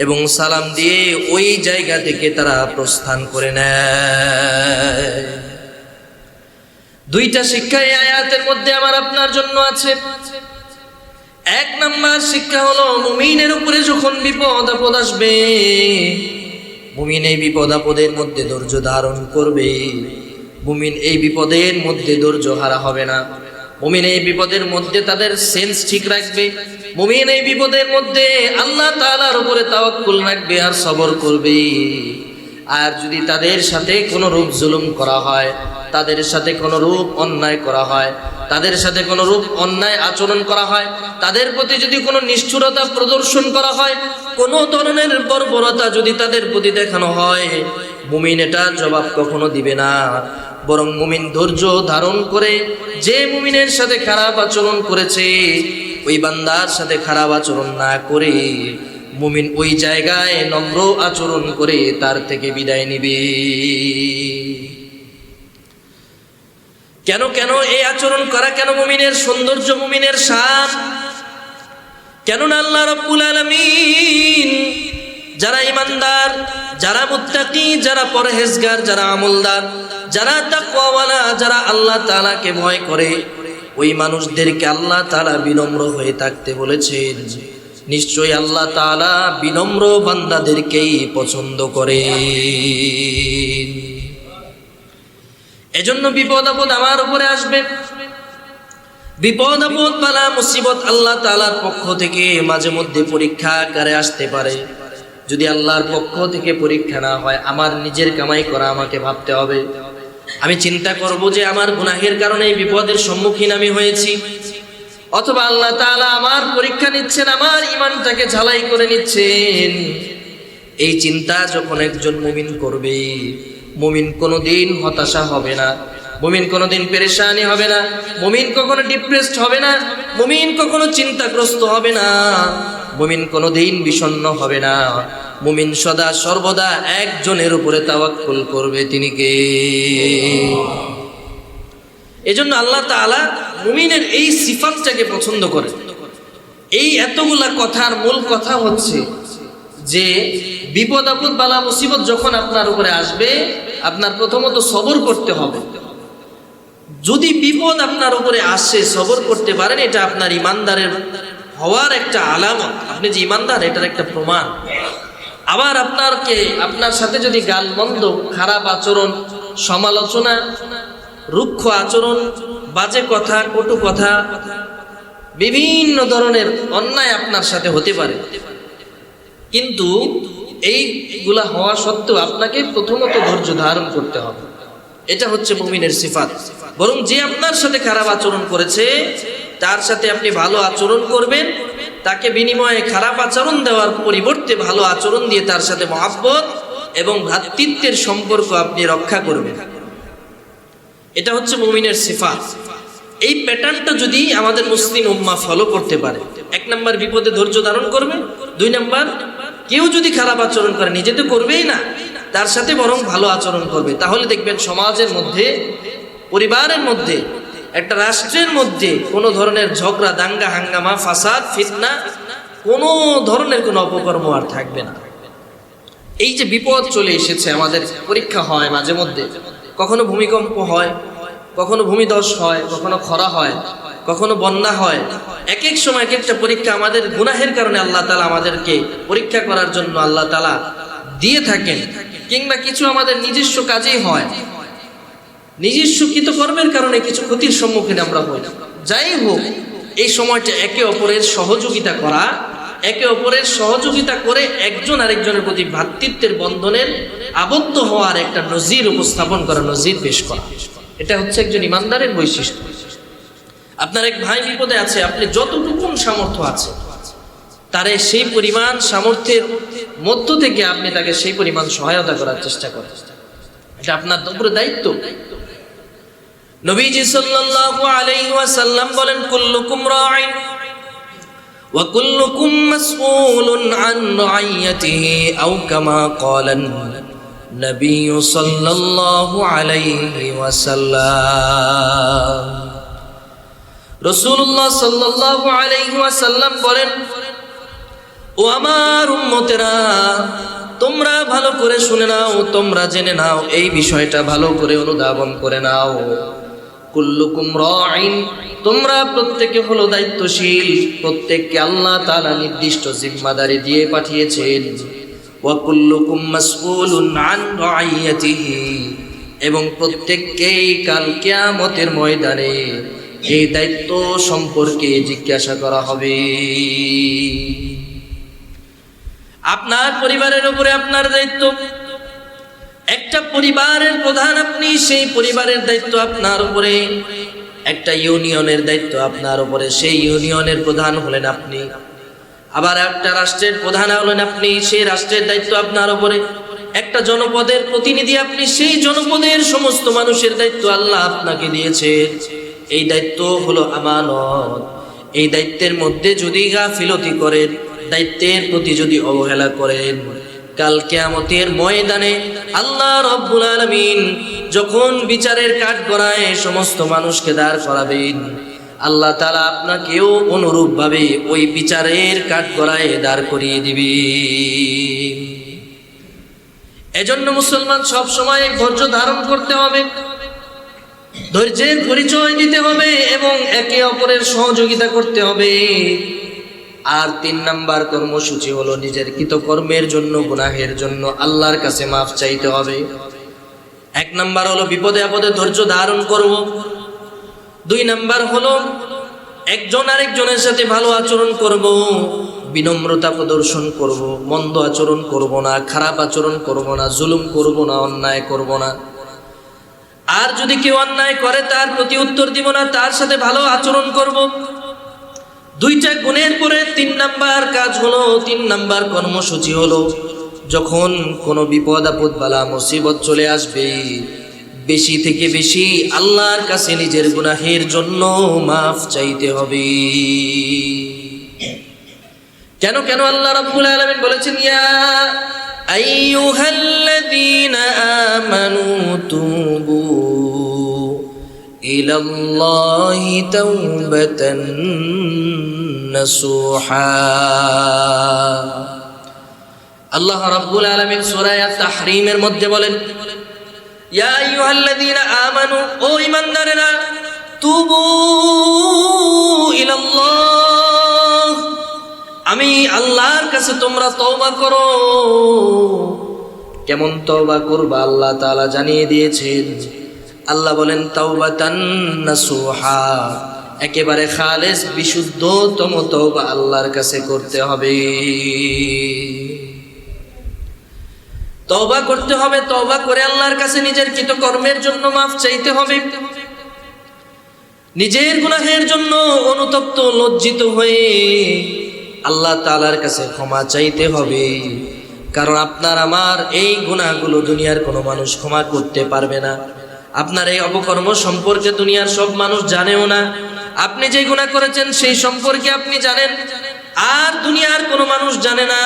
S1: এবং সালাম দিয়ে ওই জায়গা থেকে তারা প্রস্থান করে নেয়। দুইটা শিক্ষা এই আয়াতের মধ্যে আমার আপনার জন্য আছে। এক নাম্বার শিক্ষা হলো, মুমিনের উপরে যখন বিপদ আপদ আসবে, মুমিন এই বিপদ আপদের মধ্যে ধৈর্য ধারণ করবে, মুমিন এই বিপদের মধ্যে ধৈর্য হারা হবে না, মুমিন এই বিপদের মধ্যে তাদের সেন্স ঠিক রাখবে, মুমিন এই বিপদের মধ্যে আল্লাহ তাআলার উপরে তাওয়াক্কুল রাখবে আর সবর করবে। আর যদি তাদের সাথে কোনো রূপ জুলুম করা হয়, তাদের সাথে কোনো রূপ অন্যায় করা হয়, তাদের সাথে কোনো রূপ অন্যায় আচরণ করা হয়, তাদের প্রতি যদি কোনো নিষ্ঠুরতা প্রদর্শন করা হয়, কোনো ধরনের বর্বরতা যদি তাদের প্রতি দেখানো হয়, মুমিন এটা জবাব কখনো দিবে না, বরং মুমিন ধৈর্য ধারণ করে যে মুমিনের সাথে খারাপ আচরণ করেছে ওই বান্দার সাথে খারাপ আচরণ না করে মুমিন ওই জায়গায় নম্র আচরণ করে তার থেকে বিদায় নিবে। কেন কেন এই আচরণ করা, কেন মুমিনের সৌন্দর্য, মুমিনের শান? কেননা আল্লাহ রাব্বুল আলামিন যারা ইমানদার, যারা মুত্তাকি, যারা পরহেজগার, যারা আমলদার, যারা তাকওয়াওয়ালা, যারা আল্লাহ তাআলাকে ভয় করে, ওই মানুষদেরকে আল্লাহ তাআলা বিনম্র হয়ে থাকতে বলেছেন। নিশ্চয়ই আল্লাহ তাআলা বিনম্র বান্দাদেরকেই পছন্দ করেন। এজন্য বিপদ আপদ আমার উপরে আসবে, বিপদ আপদ বালা মুসিবত আল্লাহ তাআলার পক্ষ থেকে মাঝে মধ্যে পরীক্ষা আকারে আসতে পারে। যদি আল্লাহর পক্ষ থেকে পরীক্ষা না হয়, আমার নিজের কামাই করা আমাকে ভাবতে হবে। আমি চিন্তা করব যে আমার গুনাহের কারণে এই বিপদের সম্মুখীন আমি হয়েছি, অথবা আল্লাহ তাআলা আমার পরীক্ষা নিচ্ছেন, আমার ঈমানটাকে ঝালাই করে নিচ্ছেন। এই চিন্তা যখন একজন মুমিন করবে, মুমিন কোনোদিন হতাশা হবে না, মুমিন কোনোদিন পেরেশানি হবে না, মুমিন কখনো ডিপ্রেসড হবে না, মুমিন কখনো চিন্তাগ্রস্ত হবে না, মুমিন কোনোদিন বিষণ্ণ হবে না। মুমিন সদা সর্বদা একজনের উপরে তাওয়াক্কুল করবে, তিনি কে? এজন্য আল্লাহ তাআলা মুমিনের এই সিফাতটাকে পছন্দ করেন। এই এতগুলা কথার মূল কথা হচ্ছে যে বিপদ আপদ বালা মুসিবত যখন আপনার উপরে আসবে, আপনার প্রথমত সবর করতে হবে। যদি বিপদ আপনার উপরে আসে, সবর করতে পারেন, এটা আপনার ইমানদারের হওয়ার একটা আলামত। আপনি যে ইমানদার, এটার একটা প্রমাণ। আবার আপনার সাথে যদি গালমন্দ, খারাপ আচরণ, সমালোচনা, রুক্ষ আচরণ, বাজে কথা, কটু কথা, বিভিন্ন ধরনের অন্যায় আপনার সাথে হতে পারে, কিন্তু এইগুলা হওয়া সত্ত্বেও আপনাকে প্রথমত ধৈর্য ধারণ করতে হবে। এটা হচ্ছে মুমিনের সিফাত। বরং যে আপনার সাথে খারাপ আচরণ করেছে, তার সাথে আপনি ভালো আচরণ করবেন, তাকে বিনিময়ে খারাপ আচরণ দেওয়ার পরিবর্তে ভালো আচরণ দিয়ে তার সাথে মহব্বত এবং ভ্রাতৃত্বের সম্পর্ক আপনি রক্ষা করবেন। এটা হচ্ছে মুমিনের সিফাত। এই প্যাটার্নটা যদি আমাদের মুসলিম উম্মাহ ফলো করতে পারে, 1 নাম্বার বিপদে ধৈর্য ধারণ করবে, 2 নাম্বার কেউ যদি খারাপ আচরণ করে, নিজে তো করবেই না, তার সাথে বরং ভালো আচরণ করবে, তাহলে দেখবেন সমাজের মধ্যে, পরিবারের মধ্যে, একটা রাষ্ট্রের মধ্যে কোনো ধরনের ঝগড়া, দাঙ্গা, হাঙ্গামা, ফাসাদ, ফিতনা, কোনো ধরনের কোনো অপকর্ম আর থাকবে না। এই যে বিপদ চলে এসেছে, আমাদের পরীক্ষা হয় মাঝে মধ্যে, কখনো ভূমিকম্প হয়, কখনো ভূমিধস হয়, কখনো খরা হয়, কখনো বন্যা হয়। এক এক সময় এক একটা পরীক্ষা আমাদের গুনাহের কারণে আল্লাহ তাআলা আমাদেরকে পরীক্ষা করার জন্য আল্লাহ তাআলা দিয়ে থাকেন। কিংবা কিছু আমাদের নিজস্ব কাজেই হয়, নিজস্ব কৃতকর্মের কারণে কিছু ক্ষতির সম্মুখীন আমরা হই। যাই হোক, এই সময়টা একে অপরের সহযোগিতা করা, একে অপরের সহযোগিতা করে একজন আরেকজনের প্রতি ভ্রাতৃত্বের বন্ধনের আবদ্ধ হওয়ার একটা নজির উপস্থাপন করা, নজির পেশ করা, এটা হচ্ছে একজন ইমানদারের বৈশিষ্ট্য। আপনার এক ভাই বিপদে আছে, আপনি যতটুকু সামর্থ্য আছে তারে সেই পরিমাণ সামর্থ্যের মধ্য থেকে আপনি তাকে সেই পরিমাণ সহায়তা করার চেষ্টা করেন, এটা আপনার উপরে দায়িত্ব। নবীজি সাল্লাল্লাহু আলাইহি ওয়াসাল্লাম বলেন, কুল্লুকুম রাঈন ওয়া কুল্লুকুম মাসউলুন আন রাইয়াতিহি, আও কামা ক্বালান নবী সাল্লাল্লাহু আলাইহি ওয়াসাল্লাম। রাসূলুল্লাহ সাল্লাল্লাহু আলাইহি ওয়াসাল্লাম বলেন, ও আমার উম্মতেরা, তোমরা ভালো করে শুনে নাও, তোমরা জেনে নাও, এই বিষয়টা ভালো করে অনুধাবন করে নাও। কুল্লুকুম রাঈন, তোমরা প্রত্যেকে হলো দায়িত্বশীল, প্রত্যেককে আল্লাহ তাআলা নির্দিষ্ট জিম্মাদারি দিয়ে পাঠিয়েছেন। ওয়া কুল্লুকুম মাসউলুন আন রাইয়াতিহি, এবং প্রত্যেককেই কাল কিয়ামতের ময়দানে এই দায়িত্ব সম্পর্কে জিজ্ঞাসা করা হবে। আপনার পরিবারের উপরে আপনার দায়িত্ব, একটা পরিবারের প্রধান আপনি, সেই পরিবারের দায়িত্ব আপনার উপরে। একটা ইউনিয়নের দায়িত্ব আপনার উপরে, সেই ইউনিয়নের প্রধান হলেন আপনি। আবার একটা রাষ্ট্রের প্রধান হলেন আপনি, সেই রাষ্ট্রের দায়িত্ব আপনার উপরে। একটা জনপদের প্রতিনিধি আপনি, সেই জনপদের সমস্ত মানুষের দায়িত্ব আল্লাহ আপনাকে দিয়েছেন। এই দায়িত্ব হলো আমানত। এই দায়িত্বের মধ্যে যদি গাফিলতি করেন, দায়িত্বের প্রতি যদি অবহেলা করেন, কাল কিয়ামতের ময়দানে আল্লাহ রাব্বুল আলামিন যখন বিচারের কাঠগড়ায় সমস্ত মানুষকে দাঁড় করাবেন, আল্লাহ তাআলা আপনাকেও অনুরূপভাবে ওই বিচারের কাঠগড়ায় দাঁড় করিয়ে দিবেন। এজন্য মুসলমান সব সময় ধৈর্য ধারণ করতে হবে, ধৈর্যের পরিচয় দিতে হবে এবং একে অপরের সহযোগিতা করতে হবে। আর 3 নাম্বার কর্মসূচি হলো নিজের কৃতকর্মের জন্য, গুনাহের জন্য আল্লাহর কাছে মাফ চাইতে হবে। 1 নাম্বার হলো বিপদে আপদে ধৈর্য ধারণ করব। 2 নাম্বার হলো একজন আরেকজনের সাথে ভালো আচরণ করব, বিনম্রতা প্রদর্শন করব, মন্দ আচরণ করব না, খারাপ আচরণ করব না, জুলুম করব না, অন্যায় করব না। আর যদি কেউ অন্যায় করে তার প্রতি উত্তর দিব না, তার সাথে ভালো আচরণ করব। 2টা গুণের পরে 3 নাম্বার কাজ হলো, 3 নাম্বার কর্মসূচি হলো যখন কোনো বিপদ আপদ বালা মুসিবত চলে আসবে, বেশি থেকে বেশি আল্লাহর কাছে নিজের গুনাহের জন্য মাফ চাইতে হবে। কেন কেন আল্লাহ রাব্বুল আলামিন বলেছেন ইয়া আইয়ুহাল্লাযীনা আমানু তুবু ইলাল্লাহি তাওবাতান নাসুহা। আল্লাহ রাব্বুল আলামিন সূরা আত-তাহরীমের মধ্যে বলেন ইয়া আইয়ুহাল্লাযীনা আমানু, ও ঈমানদারেরা, তুবু ইলাল্লাহ, আমি আল্লাহর কাছে তোমরা তওবা করো। কেমন তওবা করবা আল্লাহ তাআলা জানিয়ে দিয়েছেন। আল্লাহ বলেন তাওবাতান নাসুহা, একেবারে খালেস বিশুদ্ধতম তওবা আল্লাহর কাছে করতে হবে। তওবা করতে হবে, তওবা করে আল্লাহর কাছে নিজের কৃতকর্মের জন্য মাফ চাইতে হবে, নিজের গুনাহের জন্য অনুতপ্ত লজ্জিত হয়ে আল্লাহ তাআলার কাছে ক্ষমা চাইতে হবে। কারণ আপনার আমার এই গুনাহগুলো দুনিয়ার কোনো মানুষ ক্ষমা করতে পারবে না। আপনার এই অপকর্ম সম্পর্কে দুনিয়ার সব মানুষ জানেও না। আপনি যে গুনাহ করেছেন সেই সম্পর্কে আপনি জানেন, আর দুনিয়ার কোনো মানুষ জানে না।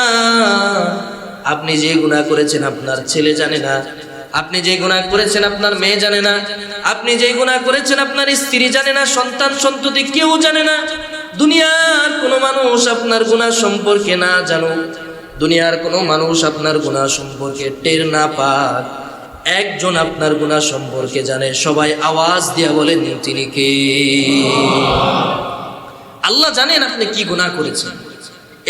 S1: আপনি যে গুনাহ করেছেন আপনার ছেলে জানে না, আপনি যে গুনাহ করেছেন আপনার মেয়ে জানে না, আপনি যে গুনাহ করেছেন আপনার স্ত্রী জানে না, সন্তান সন্ততি কেউ জানে না। দুনিয়ার কোনো মানুষ আপনার গুনাহ সম্পর্কে না জানুক, দুনিয়ার কোনো মানুষ আপনার গুনাহ সম্পর্কে টের না পাক, একজন আপনার গুনাহ সম্পর্কে জানে। সবাই আওয়াজ দিয়ে বলেন তিনি কে? আল্লাহ জানেন আপনি কি গুনাহ করেছেন।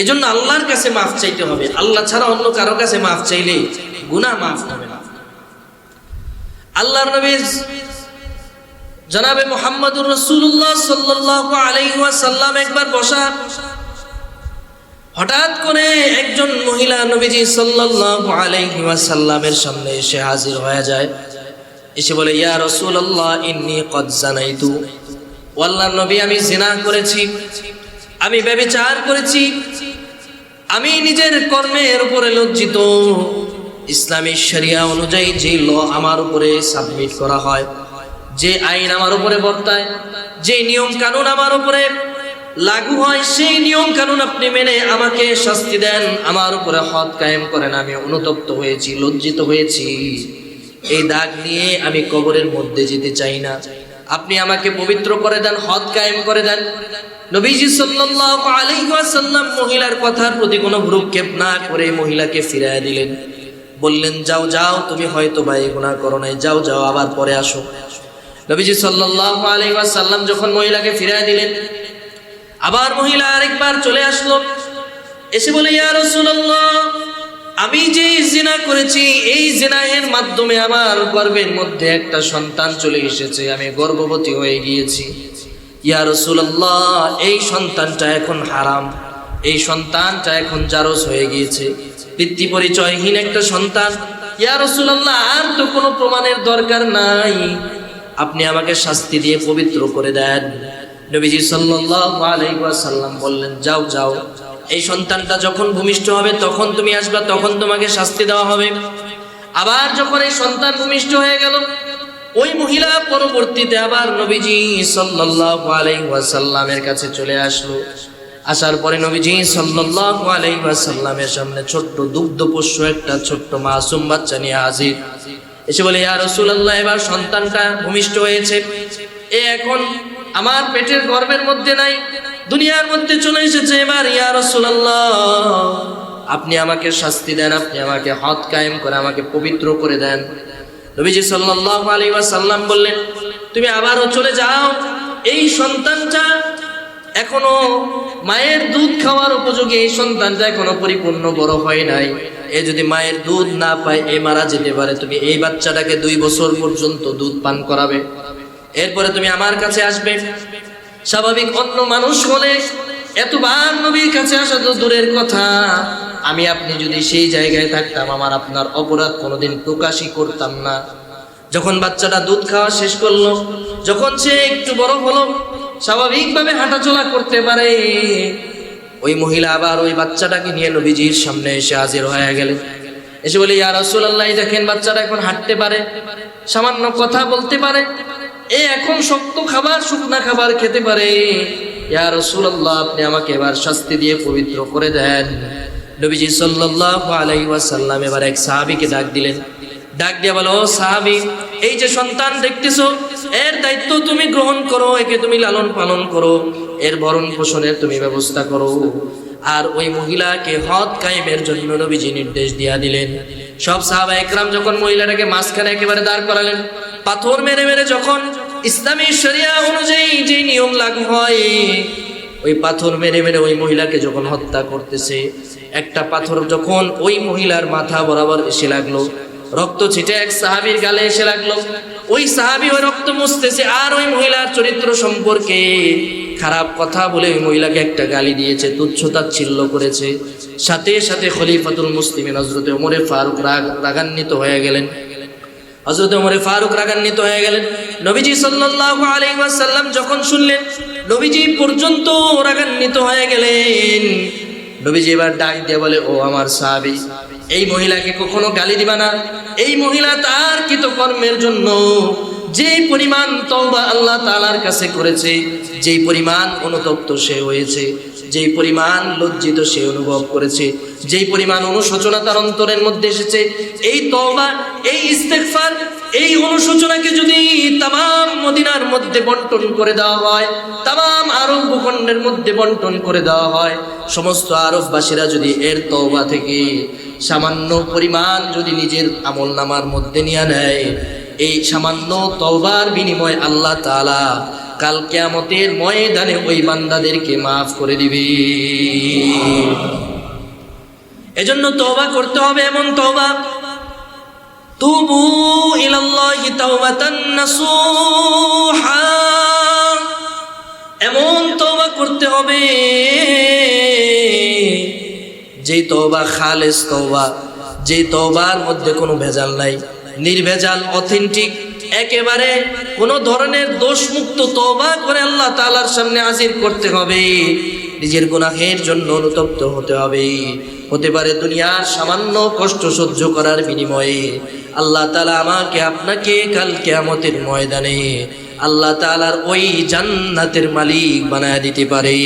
S1: এজন্য আল্লাহর কাছে মাফ চাইতে হবে। আল্লাহ ছাড়া অন্য কারো কাছে মাফ চাইলে গুনাহ মাফ হবে না। আল্লাহর নবী জনাবে মুহাম্মদুর রাসূলুল্লাহ সাল্লাল্লাহু আলাইহি ওয়াসাল্লাম একবার বসা, হঠাৎ করে একজন মহিলা নবীজি সাল্লাল্লাহু আলাইহি ওয়াসাল্লামের সামনে এসে হাজির হয়ে যায়। এসে বলে ইয়া রাসূলুল্লাহ ইন্নী ক্বাদ জানাইতু, ও আল্লাহর নবী আমি জিনা করেছি, আমি ব্যভিচার করেছি, আমি নিজের কর্মের উপরে লজ্জিত। ইসলামী শরিয়া অনুযায়ী যে ল আমার উপরে সাবমিট করা হয়, যে আইন আমার উপরে বর্তায়, যে নিয়ম কানুন আমার উপরে লাগু হয়, সেই নিয়ম কানুন আপনি মেনে আমাকে শাস্তি দেন, আমার উপরে হদ কায়েম করেন। আমি অনুতপ্ত হয়েছি, লজ্জিত হয়েছি, এই দাগ নিয়ে আমি কবরের মধ্যে যেতে চাই না। আপনি আমাকে পবিত্র করে দেন, হদ কায়েম করে দেন। নবীজি সাল্লাল্লাহু আলাইহি ওয়াসাল্লাম মহিলার কথার প্রতি কোনো ভ্রুক্ষেপ না করে মহিলাকে ফিরিয়ে দিলেন। বললেন যাও যাও, তুমি হয়তো বা এই গুনাহ করো নাই, যাও যাও, আবার পরে আসো। নবীজি সাল্লাল্লাহু আলাইহি ওয়াসাল্লাম যখন মহিলাকে ফিরিয়ে দিলেন, আবার মহিলা আরেকবার চলে আসলো, এসে বলে ইয়া রাসূলুল্লাহ আমি যে জিনা করেছি, এই জিনাহের মাধ্যমে আমার গর্ভের মধ্যে একটা সন্তান চলে এসেছে, আমি গর্ভবতী হয়ে গিয়েছি। ইয়া রাসূলুল্লাহ এই সন্তানটা এখন হারাম, এই সন্তানটা এখন জারজ হয়ে গিয়েছে, পিতৃ পরিচয়হীন একটা সন্তান। ইয়া রাসূলুল্লাহ আর তো কোনো প্রমাণের দরকার নাই, আপনি আমাকে শাস্তি দিয়ে পবিত্র করে দেন। নবীজি সাল্লাল্লাহু আলাইহি ওয়াসাল্লাম বললেন যাও যাও, এই সন্তানটা যখন ভূমিষ্ঠ হবে তখন তুমি আসবা, তখন তোমাকে শাস্তি দেওয়া হবে। আবার যখন এই সন্তান ভূমিষ্ঠ হয়ে গেল, ওই মহিলা পরবর্তীতে আবার নবীজি সাল্লাল্লাহু আলাইহি ওয়াসাল্লামের কাছে চলে আসলো। আসার পরে নবীজি সাল্লাল্লাহু আলাইহি ওয়াসাল্লামের সামনে ছোট্ট দুগ্ধপোষ্য একটা ছোট্ট মাসুম বাচ্চা নিয়ে হাজির। এসে বলে ইয়া রাসূলুল্লাহ এবার সন্তানটা ভূমিষ্ঠ হয়েছে, এ এখন আমার পেটের গর্ভের মধ্যে নাই, দুনিয়ার মধ্যে চলে এসেছে। এবার ইয়া রাসূলুল্লাহ আপনি আমাকে শাস্তি দেন, আপনি আমাকে হদ কায়েম করে আমাকে পবিত্র করে দেন। নবীজি সাল্লাল্লাহু আলাইহি ওয়াসাল্লাম বললেন, তুমি আবারও চলে যাও, এই সন্তানটা এখনো মায়ের দুধ খাওয়ার উপযোগী, এই সন্তানটা এখনো পরিপূর্ণ বড় হয় নাই, এ যদি মায়ের দুধ না পায় এ মারা যেতে পারে, তুমি এই বাচ্চাটাকে 2 বছর পর্যন্ত দুধ পান করাবে, এরপরে তুমি আমার কাছে আসবে। স্বাভাবিক অন্য মানুষ হলে এতবার নবীর কাছে আসা তো দূরের কথা, আমি আপনি যদি সেই জায়গায় থাকতাম আমার আপনার অপরাধ কোনোদিন প্রকাশই করতাম না। যখন বাচ্চাটা দুধ খাওয়া শেষ করলো, যখন সে একটু বড় হলো, স্বাভাবিকভাবে হাঁটাচলা করতে পারে, ওই মহিলা আবার ওই বাচ্চাটাকে নিয়ে নবীজির সামনে এসে হাজির হয়ে গেলেন। এসে বলে, ইয়া রাসূলুল্লাহ, দেখেন বাচ্চাটা এখন হাঁটতে পারে, সামান্য কথা বলতে পারে, এ এখন শক্ত খাবার শুকনা খাবার খেতে পারে, ইয়া রাসূলুল্লাহ আপনি আমাকে এবার শাস্তি দিয়ে পবিত্র করে দেন। নবীজি সাল্লাল্লাহু আলাইহি ওয়াসাল্লাম এবার এক সাহাবীকে ডাক দিলেন, ডাক দিয়ে বলো, ও সাহাবী, এই যে সন্তান দেখতেছো এর দায়িত্ব তুমি গ্রহণ করো, একে তুমি লালন পালন করো, এর ভরণ পোষণের তুমি ব্যবস্থা করো। আর ওই মহিলাকে হদ কায়েমের জন্য নবীজি নির্দেশ দিয়া দিলেন। সব সাহাবা একরাম যখন মহিলাটাকে মাঝখানে একেবারে দাঁড় করালেন, পাথর মেরে মেরে যখন ইসলামী শরিয়া অনুযায়ী যে নিয়ম লাগু হয়, ওই পাথর মেরে মেরে ওই মহিলাকে যখন হত্যা করতেছে, একটা পাথর যখন ওই মহিলার মাথা বরাবর এসে লাগলো, রক্ত ছিটে এক সাহাবীর গালে এসে লাগলো, ওই সাহাবী ওই রক্ত মুছতেছে আর ওই মহিলার চরিত্র সম্পর্কে খারাপ কথা বলে ওই মহিলাকে একটা গালি দিয়েছে, তুচ্ছতাচ্ছিল্য করেছে। সাথে সাথে খলিফাতুল মুসলিমিন হযরত ওমর ফারুক রাগান্বিত হয়ে গেলেন। হযরত ওমর ফারুক রাগান্বিত হয়ে গেলেন। নবীজি সাল্লাল্লাহু আলাইহি ওয়াসাল্লাম যখন শুনলেন, নবীজি পর্যন্ত রাগান্বিত হয়ে গেলেন। নবীজি এবার ডাক দিয়ে বলে, ও আমার সাহাবী, এই মহিলাকে কখনো গালি দিবা না। এই মহিলা তার কৃতকর্মের জন্য যে পরিমাণ তওবা আল্লাহ তাআলার কাছে করেছে, যেই পরিমাণ অনুতপ্ত সে হয়েছে, যেই পরিমাণ লজ্জিত সে অনুভব করেছে, যেই পরিমাণ অনুশোচনা তার অন্তরের মধ্যে এসেছে, এই তওবা, এই ইস্তেগফার, এই অনুশোচনাকে যদি তামাম মদিনার মধ্যে বন্টন করে দেওয়া হয়, তামাম আরব ভূখণ্ডের মধ্যে বন্টন করে দেওয়া হয়, সমস্ত আরববাসীরা যদি এর তওবা থেকে সামান্য পরিমাণ যদি নিজের আমলনামার মধ্যে নিয়ে নেয়, এই সামান্য তওবার বিনিময়ে আল্লাহ তাআলা কাল কিয়ামতের ময়দানে ওই বান্দাদেরকে মাফ করে দিবে। এজন্য তওবা করতে হবে, এমন তওবা, তুবু ইলাল্লাহি তাওবাতান নাসুহা, এমন তওবা করতে হবে যেই তওবা খালেস তওবা, যেই তওবার মধ্যে কোনো ভেজাল নাই, নির্ভেজাল, অথেন্টিক, একেবারে কোনো ধরনের দোষমুক্ত তওবা করে আল্লাহ তাআলার সামনে হাজির করতে হবে। নিজের গুনাহের জন্য অনুতপ্ত হতে হবে। হতে পারে দুনিয়ার সামান্য কষ্ট সহ্য করার বিনিময়ে আল্লাহ তাআলা আমাকে আপনাকে কাল কিয়ামতের ময়দানে আল্লাহ তাআলার ওই জান্নাতের মালিক বানায় দিতে পারে।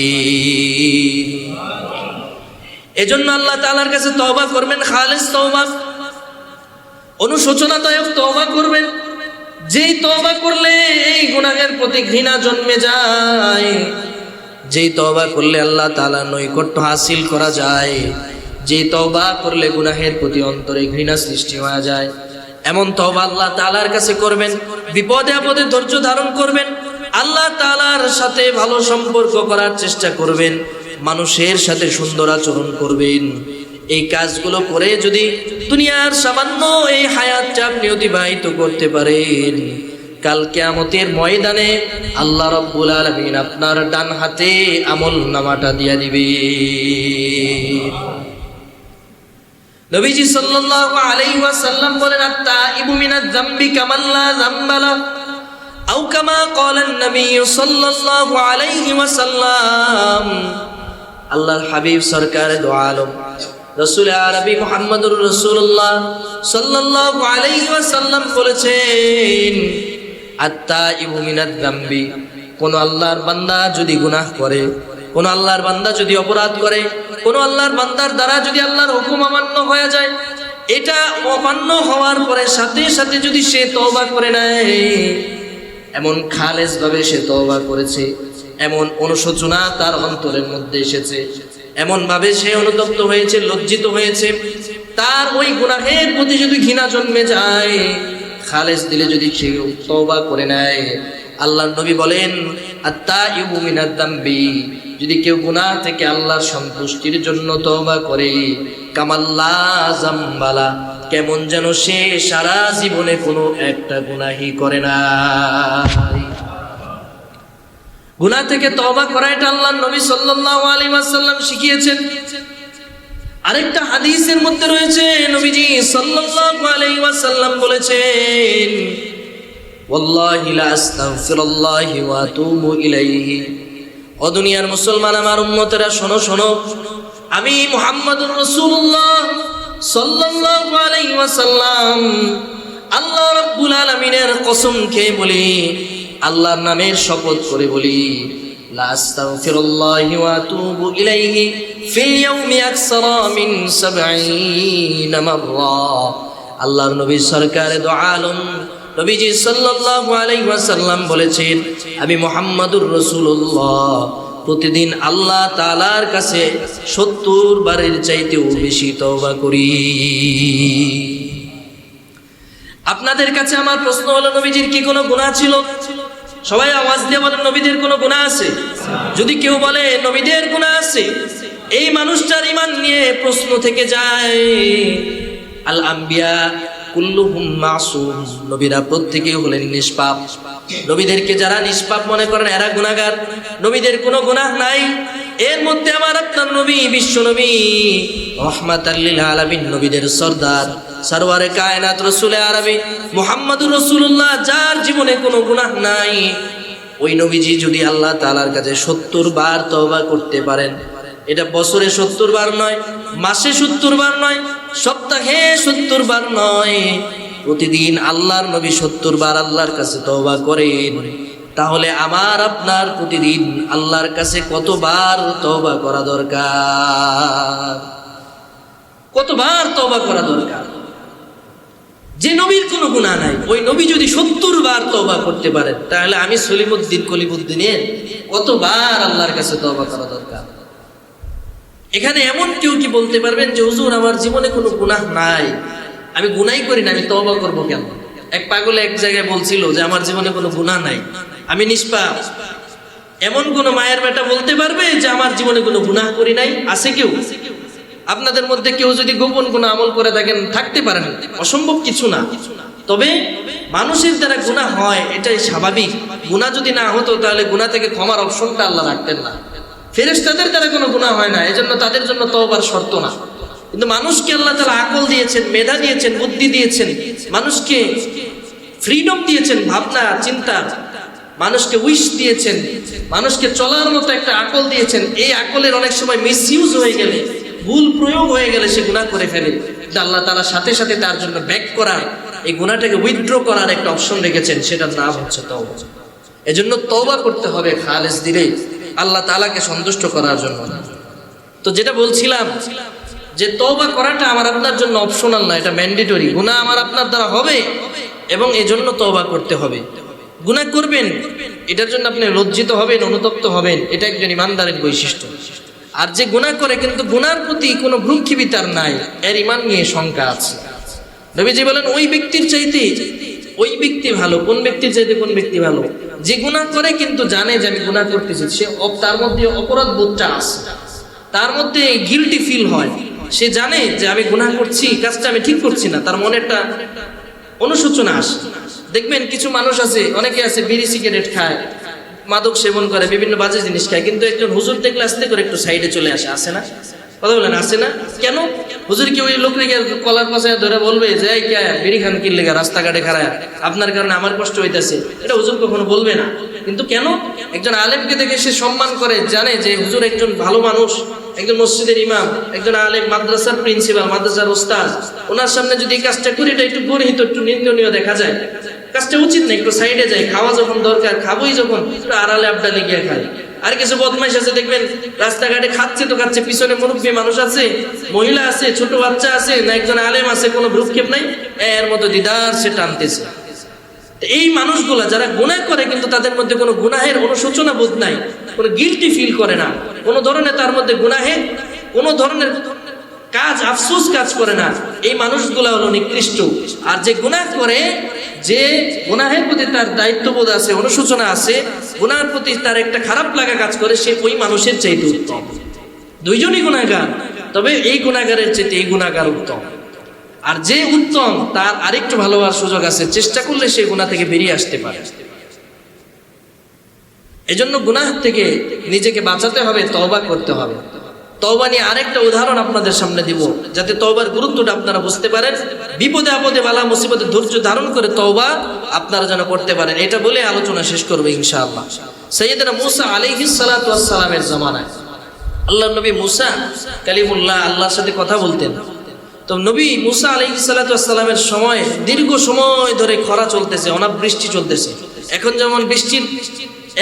S1: এজন্য আল্লাহ তাআলার কাছে তওবা করবেন, খালেস তওবা, অনুশোচনাদায়ক তওবা করবেন, যেই তওবা করলে এই গুনাহের প্রতি ঘৃণা জন্মে যায়, যেই তওবা করলে আল্লাহ তাআলার নৈকট্য হাসিল করা যায়, যেই তওবা করলে গুনাহের প্রতি অন্তরে ঘৃণা সৃষ্টি হয়ে যায়, এমন তওবা আল্লাহ তাআলার কাছে করবেন। বিপদে আপদে ধৈর্য ধারণ করবেন, আল্লাহ তাআলার সাথে ভালো সম্পর্ক করার চেষ্টা করবেন, মানুষের সাথে সুন্দর আচরণ করবেন। এই কাজগুলো করে যদি দুনিয়ার সামান্য এই হায়াতটা আপনি অতিবাহিত করতে পারেন, কাল কিয়ামতের ময়দানে আল্লাহ রাব্বুল আলামিন আপনার ডান হাতে আমল নামাটা দিয়া দিবে। নবীজি সাল্লাল্লাহু আলাইহি ওয়াসাল্লাম বলেন, আত-তাইবু মিনাজ যামবি কামান লা যামবা লা, আও কামা ক্বালান নবী সাল্লাল্লাহু আলাইহি ওয়াসাল্লাম। আল্লাহর হাবিব সরকার দু আলম রাসূল আরবি মুহাম্মদুর রাসূলুল্লাহ সাল্লাল্লাহু আলাইহি ওয়াসাল্লাম বলেছেন, আত-তাইবু মিনাজ যামবি, কোন আল্লাহর বান্দা যদি গুনাহ করে, কোন আল্লাহর বান্দা যদি অপরাধ করে, কোন আল্লাহর বান্দার দ্বারা যদি আল্লাহর হুকুম অমান্য হয়ে যায়, এটা অমান্য হওয়ার পরে সাথে সাথে যদি সে তওবা করে নেয়, এমন খালেস ভাবে সে তওবা করেছে, এমন অনুশোচনা তার অন্তরের মধ্যে এসেছে, এমন ভাবে সে অনুতপ্ত হয়েছে, লজ্জিত হয়েছে, তার ওই গুনাহের প্রতি যদি ঘৃণা জন্মে যায়, খালেস দিলে যদি সে তওবা করে নেয়, আল্লাহর নবী বলেন আত্তাইবু মিনাদ দামবি, যদি কেউ গুনাহ থেকে আল্লাহর সন্তুষ্টির জন্য তওবা করে, কামাল্লা জামবালা, কেমন যেন সে সারা জীবনে কোনো একটা গুনাহই করে না। গুনাহ থেকে তওবা করা এটা আল্লাহর নবী সাল্লাল্লাহু আলাইহি ওয়াসাল্লাম শিখিয়েছেন। আরেকটা হাদিসের মধ্যে রয়েছে নবীজি সাল্লাল্লাহু আলাইহি ওয়াসাল্লাম বলেছেন, ওয়াল্লাহি লা আস্তাগফিরুল্লাহি ওয়া আতুবু ইলাইহি। ও দুনিয়ার মুসলমান আমার উম্মতেরা শোনো শোনো, আমি মুহাম্মদুর রাসূলুল্লাহ সাল্লাল্লাহু আলাইহি ওয়াসাল্লাম আল্লাহ রাব্বুল আলামিনের কসম খেয়ে বলি, আল্লাহর নামের শপথ করে বলি, লা আস্তাগফিরুল্লাহি ওয়া আতুবু ইলাইহি ফিল ইয়াউমি আকসারা মিন 70 মাররা। আল্লাহর নবী সরকারে দো আলম নবীজি সাল্লাল্লাহু আলাইহি ওয়াসাল্লাম বলেছেন, আমি মুহাম্মদুর রাসূলুল্লাহ প্রতিদিন আল্লাহ তাআলার কাছে 70 বারের চাইতেও বেশি তওবা করি। আপনাদের কাছে আমার প্রশ্ন হলো, নবীজির কি কোনো গুনাহ ছিল? সবাই আওয়াজ দিয়ে বলেন, নবীদের কোনো গুনাহ আছে? যদি কেউ বলে নবীদের গুনাহ আছে, এই মানুষটার ঈমান নিয়ে প্রশ্ন থেকে যায়। আল আম্বিয়া কুল্লুহুম মাসুম, নবীরা প্রত্যেকেই হলেন নিষ্পাপ। নবীদেরকে যারা নিষ্পাপ মনে করেন এরা গুনাহগার, নবীদের কোনো গুনাহ নাই। এর মধ্যে আমার আপনার নবী, বিশ্ব নবী রাহমাতাল লিল আলামিন, নবীদের সরদার সরওয়ারে কায়নাত রাসূলে আরবি মুহাম্মদুর রাসূলুল্লাহ, যার জীবনে কোনো গুনাহ নাই, ওই নবীজি যদি আল্লাহ তাআলার কাছে 70 বার তওবা করতে পারেন, এটা বছরে 70 বার নয়, মাসে 70 বার নয়, সপ্তাহে 70 বার নয়, প্রতিদিন আল্লাহর নবী 70 বার আল্লাহর কাছে তওবা করেন, তাহলে আমার আপনার প্রতিদিন আল্লাহর কাছে কতবার তওবা করা দরকার? কতবার তওবা করা দরকার? যে নবীর কোনো গুনাহ নাই, ওই নবী যদি 70 বার তওবা করতে পারেন, তাহলে আমি সলিমুদ্দিন কলিমুদ্দিনের কতবার আল্লাহর কাছে তওবা করা দরকার? এখানে এমন কেউ কি বলতে পারবেন যে হুজুর আমার জীবনে কোনো গুনাহ নাই, আমি গুনাহই করি না, আমি তওবা করব কেন? এক পাগল এক জায়গায় বলছিল যে আমার জীবনে কোনো গুনাহ নাই, আমি নিষ্পাপ। এমন কোন মায়ের বেটা বলতে পারবে যে আমার জীবনে কোনো গুনাহ করি নাই? আছে কেউ? আপনাদের মধ্যে কেউ যদি গোপন কোনো আমল করে থাকেন, থাকতে পারেন, অসম্ভব কিছু না। তবে মানুষের দ্বারা গুনাহ হয়, এটাই স্বাভাবিক। গুনাহ যদি না হতো তাহলে গুনাহ থেকে ক্ষমার অপশনটা আল্লাহ রাখতেন না। ফেরেশতাদের দ্বারা কোনো গুনাহ হয় না, এজন্য তাদের জন্য তওবার শর্ত না। কিন্তু মানুষকে আল্লাহ তাআলা আকল দিয়েছেন, মেধা দিয়েছেন, বুদ্ধি দিয়েছেন, মানুষকে ফ্রিডম দিয়েছেন, ভাবনা চিন্তা, মানুষকে উইশ দিয়েছেন, মানুষকে চলার মতো একটা আকল দিয়েছেন। এই আকলের অনেক সময় মিসইউজ হয়ে গেলে, ভুল প্রয়োগ হয়ে গেলে সে গুনাহ করে ফেলে। আল্লাহ তাআলা সাথে সাথে তার জন্য ব্যাক করার, এই গুনাহটাকে উইথড্র করার একটা অপশন রেখেছেন, সেটার নাম হচ্ছে তওবা। এজন্য তওবা করতে হবে খালেস দিলে, আল্লাহ তাআলাকে সন্তুষ্ট করার জন্য। তো যেটা বলছিলাম যে তওবা করাটা আমার আপনার জন্য অপশনাল না, এটা ম্যান্ডেটরি। গুনাহ আমার আপনার দ্বারা হবে এবং এজন্য তওবা করতে হবে। গুনাহ করবেন, এটার জন্য আপনি লজ্জিত হবেন, অনুতপ্ত হবেন, এটা একজন ইমানদারের বৈশিষ্ট্য। আর যে গুনাহ করে কিন্তু গুনার প্রতি কোনো ভ্রুক্ষেপই তার নাই, এর ঈমান নিয়ে শঙ্কা আছে। নবীজি বলেন ওই ব্যক্তির চাইতে ওই ব্যক্তি ভালো। কোন ব্যক্তির চাইতে কোন ব্যক্তি ভালো? যে গুনাহ করে কিন্তু জানে যে আমি গুনাহ করতেছি, সে তার মধ্যে অপরাধ বোধটা আছে, তার মধ্যে গিল্টি ফিল হয়, সে জানে যে আমি গুনাহ করছি, কাজটা আমি ঠিক করছি না, তার মনে একটা অনুশোচনা আসে। দেখবেন কিছু মানুষ আছে, অনেকে আছে বিড়ি সিগারেট খায়, মাদক সেবন করে, বিভিন্ন বাজে জিনিস খায়, কিন্তু একজন হুজুর দেখলে আস্তে করে একটু সাইডে চলে আসে। আসে না? কথা বলেন, আসে না? কেন? হুজুর কি ওই লোক রেখে কলার পাশে ধরে বলবে যে এই কে বিড়ি খান কি লেগে রাস্তাঘাটে খারায়, আপনার কারণে আমার কষ্ট হইতেছে? এটা হুজুর কখনো বলবে না। কিন্তু কেন? একজন আলেমকে দেখে সে সম্মান করে, জানে যে হুজুর একজন ভালো মানুষ, একজন মসজিদের ইমাম, একজন আলেম, মাদ্রাসার প্রিন্সিপাল, মাদ্রাসার ওস্তাদ, ওনার সামনে যদি এই কাজটা করি এটা একটু গর্হিত, একটু নিন্দনীয় দেখা যায়, কাজটা উচিত না, একটু সাইডে যাই, খাওয়া যখন দরকার খাবোই, যখন একটু আড়ালে আবডালে গিয়ে খাই। আর কিছু বদমাইশ আছে দেখবেন রাস্তাঘাটে খাচ্ছে তো খাচ্ছে, পিছনে মুরব্বী মানুষ আছে, মহিলা আছে, ছোট বাচ্চা আছে, না একজন আলেম আছে, কোনো ভ্রুক্ষেপ নাই, এর মতো দিদার সে টানতেছে। এই মানুষগুলা যারা গুনাহ করে কিন্তু তাদের মধ্যে কোনো গুনাহের অনুশোচনা বোধ নাই, কোনো গিল্টি ফিল করে না, কোনো ধরনের তার মধ্যে গুনাহের কোনো ধরনের কাজ আফসোস কাজ করে না, এই মানুষগুলো হলো নিকৃষ্ট। আর যে গুনাহ করে, যে গুনাহের প্রতি তার দায়িত্ববোধ আছে, অনুশোচনা আছে, গুনাহের প্রতি তার একটা খারাপ লাগা কাজ করে, সে ওই মানুষের চাইতে উত্তম। দুইজনই গুনাহগার, তবে এই গুনাহগারের চাইতে এই গুনাহগার উত্তম। আর যে উত্তম তার আরেকটু ভালো হওয়ার সুযোগ আছে, চেষ্টা করলে সে গুনাহ থেকে বেরিয়ে আসতে পারে। এজন্য গুনাহ থেকে নিজেকে বাঁচাতে হবে, তওবা করতে হবে। তওবা নিয়ে আরেকটা উদাহরণ আপনাদের সামনে দিব, যাতে তওবার গুরুত্বটা আপনারা বুঝতে পারেন। বিপদে আপদে বালা মুসিবতে ধৈর্য ধারণ করে তওবা আপনারা যেন করতে পারেন। এটা বলে আলোচনা শেষ করব ইনশাআল্লাহ। সাইয়েদনা মুসা আলাইহিস সালাতু ওয়াস সালামের জামানায় আল্লাহর নবী মুসা কালিমুল্লাহ আল্লাহর সাথে কথা বলতেন। তো নবী মুসা আলাইহিস সালাতু ওয়াস সালামের সময় দীর্ঘ সময় ধরে খরা চলতেছে, অনাবৃষ্টি চলতেছে। এখন যেমন বৃষ্টির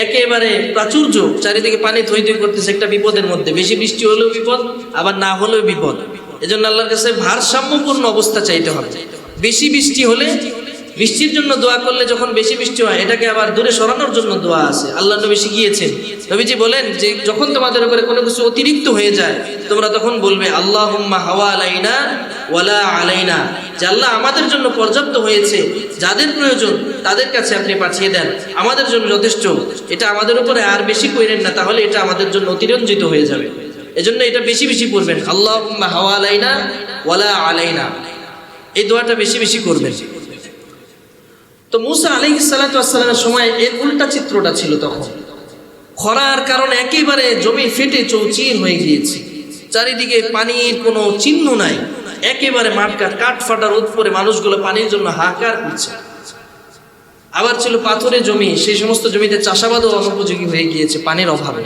S1: একেবারে প্রাচুর্য, চারিদিকে পানি থই থই করতেছে, একটা বিপদের মধ্যে। বেশি বৃষ্টি হলেও বিপদ, আবার না হলেও বিপদ। এজন্য আল্লাহর কাছে ভারসাম্যপূর্ণ অবস্থা চাইতে হবে। বেশি বৃষ্টি হলে বৃষ্টির জন্য দোয়া করলে যখন বেশি বৃষ্টি হয়, এটাকে আবার দূরে সরানোর জন্য দোয়া আছে, আল্লাহ নবী শিখিয়েছেন। নবীজি বলেন যে যখন তোমাদের উপরে কোনো কিছু অতিরিক্ত হয়ে যায়, তোমরা তখন বলবে আল্লাহুম্মা হাওয়া আলাইনা ওয়ালা আলাইনা, যে আল্লাহ আমাদের জন্য পর্যাপ্ত হয়েছে, যাদের প্রয়োজন তাদের কাছে আপনি পাঠিয়ে দেন, আমাদের জন্য যথেষ্ট, এটা আমাদের উপরে আর বেশি কইরেন না, তাহলে এটা আমাদের জন্য অতিরঞ্জিত হয়ে যাবে। এজন্য এটা বেশি বেশি পড়বেন, আল্লাহুম্মা হাওয়া আলাইনা ওয়ালা আলাইনা, এই দোয়াটা বেশি বেশি করবেন। তো মুসা আলাইহিস সালাতু ওয়াস সালামের সময় এর উল্টা চিত্রটা ছিল। তখন খরার কারণে একেবারে জমি ফেটে চৌচির হয়ে গিয়েছে, চারিদিকে পানির কোনো চিহ্ন নাই, একেবারে মাঠঘাট কাঠ ফাটার উপরে মানুষগুলো পানির জন্য হাহাকার করছে। আবার ছিল পাথরের জমি, সেই সমস্ত জমিতে চাষাবাদও অনুপযোগী হয়ে গিয়েছে পানির অভাবে।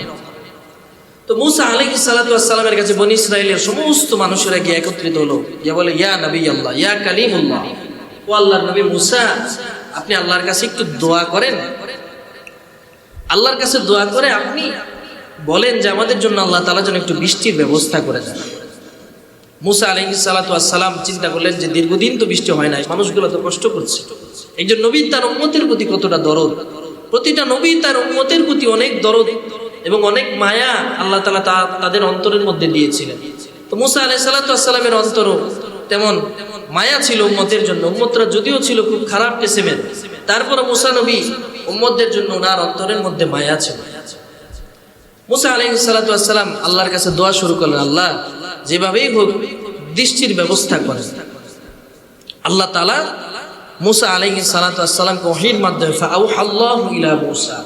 S1: তো মুসা আলাইহিস সালাতু ওয়াস সালামের কাছে বনী ইসরাইলের সমস্ত মানুষেরা গিয়ে একত্রিত হলো, গিয়ে বলে ইয়া নবী আল্লাহ, ইয়া কালিমুল্লাহ, ও আল্লাহর নবী মুসা, আপনি আল্লাহর কাছে একটু দোয়া করেন, আল্লাহর কাছে দোয়া করে আপনি বলেন যে আমাদের জন্য আল্লাহ তাআলা যেন একটু বৃষ্টির ব্যবস্থা করে দেন। মুসা আলাইহিস সালাতু ওয়াস সালাম চিন্তা করলেন যে দীর্ঘদিন তো বৃষ্টি হয় না, মানুষগুলো তো কষ্ট করছে। একজন নবী তার উম্মতের প্রতি কতটা দরদ, প্রতিটা নবী তার উম্মতের প্রতি অনেক দরদ এবং অনেক মায়া আল্লাহ তাআলা তাদের অন্তরের মধ্যে দিয়েছিলেন। তো মুসা আলাইহিস সালাতু ওয়াস সালামের অন্তরও তেমন মায়া ছিল উম্মতের জন্য। উম্মতরা যদিও ছিল খুব খারাপ কিসমের, তারপরে মুসা নবী উম্মতদের জন্য ওনার অন্তরের মধ্যে মায়া ছিল। মুসা আলাইহিস সালাতু ওয়াস সালাম আল্লাহর কাছে দোয়া শুরু করলেন, আল্লাহ যেভাবেই হোক বৃষ্টির ব্যবস্থা করেন। আল্লাহ তাআলা মুসা আলাইহিস সালাতু ওয়াস সালামকে ওহীর মাধ্যমে ফাআউহাল্লাহু ইলা মুসা,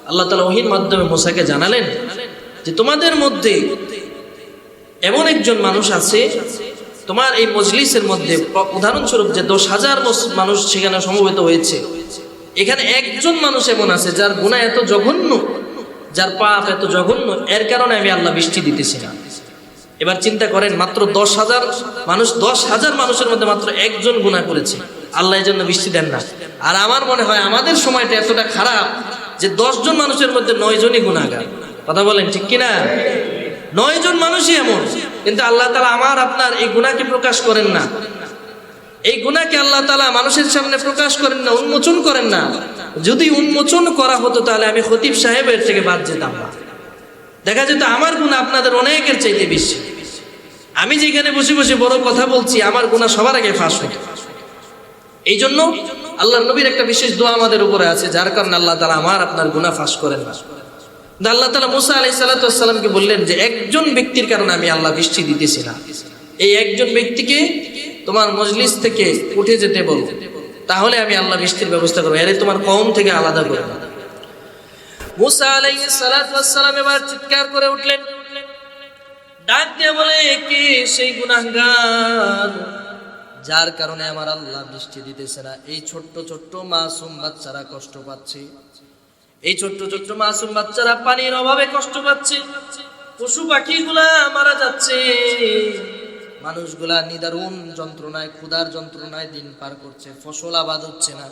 S1: আল্লাহ তাআলা ওহীর মাধ্যমে মুসাকে জানালেন যে তোমাদের মধ্যে এমন একজন মানুষ আছে, তোমার এই মজলিসের মধ্যে উদাহরণস্বরূপ যে 10,000 মানুষ সেখানে সমবেত হয়েছে, এখানে একজন মানুষ এমন আছে যার গুনাহ এত জঘন্য, যার পাপ এত জঘন্য, এর কারণে আমি আল্লাহ বৃষ্টি দিতেছি না। এবার চিন্তা করেন, মাত্র 10,000 মানুষ, 10,000 মানুষের মধ্যে মাত্র একজন গুনাহ করেছে, আল্লাহ এই জন্য বৃষ্টি দেন না। আর আমার মনে হয় আমাদের সময়টা এতটা খারাপ যে 10 জন মানুষের মধ্যে 9 জনই গুনাহগার। কথা বলেন ঠিক কিনা? 9 জন মানুষই এমন, কিন্তু আল্লাহ তাআলা আমার আপনার এই গুনাহকে প্রকাশ করেন না। এই গুনাহকে আল্লাহ তাআলা মানুষের সামনে প্রকাশ করেন না, উন্মোচন করেন না। যদি উন্মোচন করা হতো তাহলে আমি খতিব সাহেবের থেকে বাদ যেতাম না। দেখা যেত আমার গুনাহ আপনাদের অনেকের চাইতে বেশি। আমি যেখানে বসে বসে বড় কথা বলছি, আমার গুনাহ সবার আগে ফাঁস হতো। এই জন্য আল্লাহর নবীর একটা বিশেষ দোয়া আমাদের উপরে আছে, যার কারণে আল্লাহ তাআলা আমার আপনার গুনাহ ফাঁস করেন না। আল্লাহ তাআলা মুসা আলাইহিস সালাতু ওয়াস সালামকে বললেন যে একজন ব্যক্তির কারণে আমি আল্লাহ বৃষ্টি দিতেছি না, এই একজন ব্যক্তিকে তোমার মজলিস থেকে উঠে যেতে বলো, তাহলে আমি আল্লাহ বৃষ্টির ব্যবস্থা করবো, এর তোমার কওম থেকে আলাদা করে দাও। মুসা আলাইহিস সালাতু ওয়াস সালাম এবার চিৎকার করে উঠলেন, ডাক দিয়ে বলে কে সেই গুনাহগার যার কারণে আমার আল্লাহ বৃষ্টি দিতেছে না? এই ছোট্ট ছোট্ট মাসুম বাচ্চারা কষ্ট পাচ্ছে, এই ছোট্ট ছোট্ট মাসুম বাচ্চারা পানির অভাবে কষ্ট পাচ্ছে, পশু পাখিগুলা মারা যাচ্ছে, মানুষগুলা নিদারুণ যন্ত্রণায়, ক্ষুধার যন্ত্রণায় দিন পার করছে, ফসল আবাদ হচ্ছে না।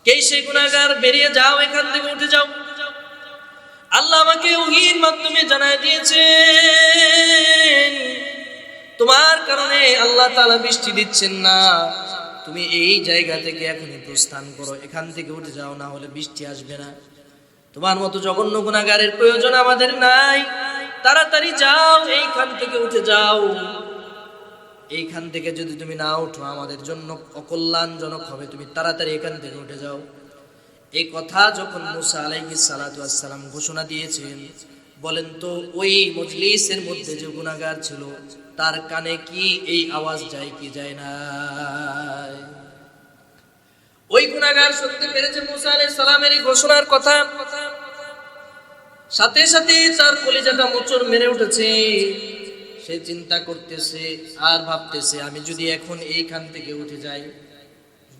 S1: কে সেই গুনাহগার? বেরিয়ে যাও, এখান থেকে উঠে যাও। আল্লাহ আমাকে ওহীর মাধ্যমে জানায় দিয়েছেন তোমার কারণে আল্লাহ তাআলা বৃষ্টি দিচ্ছেন না, তুমি এই জায়গা থেকে এখনই প্রস্থান করো, এখান থেকে উঠে যাও, না হলে বৃষ্টি আসবে না। তোমার মতো জঘন্য গুনাহগারের প্রয়োজন আমাদের নাই, তাড়াতাড়ি যাও, এইখান থেকে উঠে যাও, এইখান থেকে যদি তুমি না উঠো আমাদের জন্য অকল্যাণজনক হবে, তুমি তাড়াতাড়ি এখান থেকে উঠে যাও। এই কথা যখন মুসা আলাইহিস সালাতু ওয়াস সালাম ঘোষণা দিয়েছেন, বলেন তো ওই মজলিসের মধ্যে যে গুনাহগার ছিল তার কানে কি এই আওয়াজ যায় কি যায় না? ওই গুনাহগার শুনতে পেরেছে মুসা আলাইহিস সালামের এই ঘোষণার কথা, সাথে সাথে তার কলিজাটা মোচড় মেরে উঠেছে। সে চিন্তা করতেছে আর ভাবতেছে, আমি যদি এখন এইখান থেকে উঠে যাই,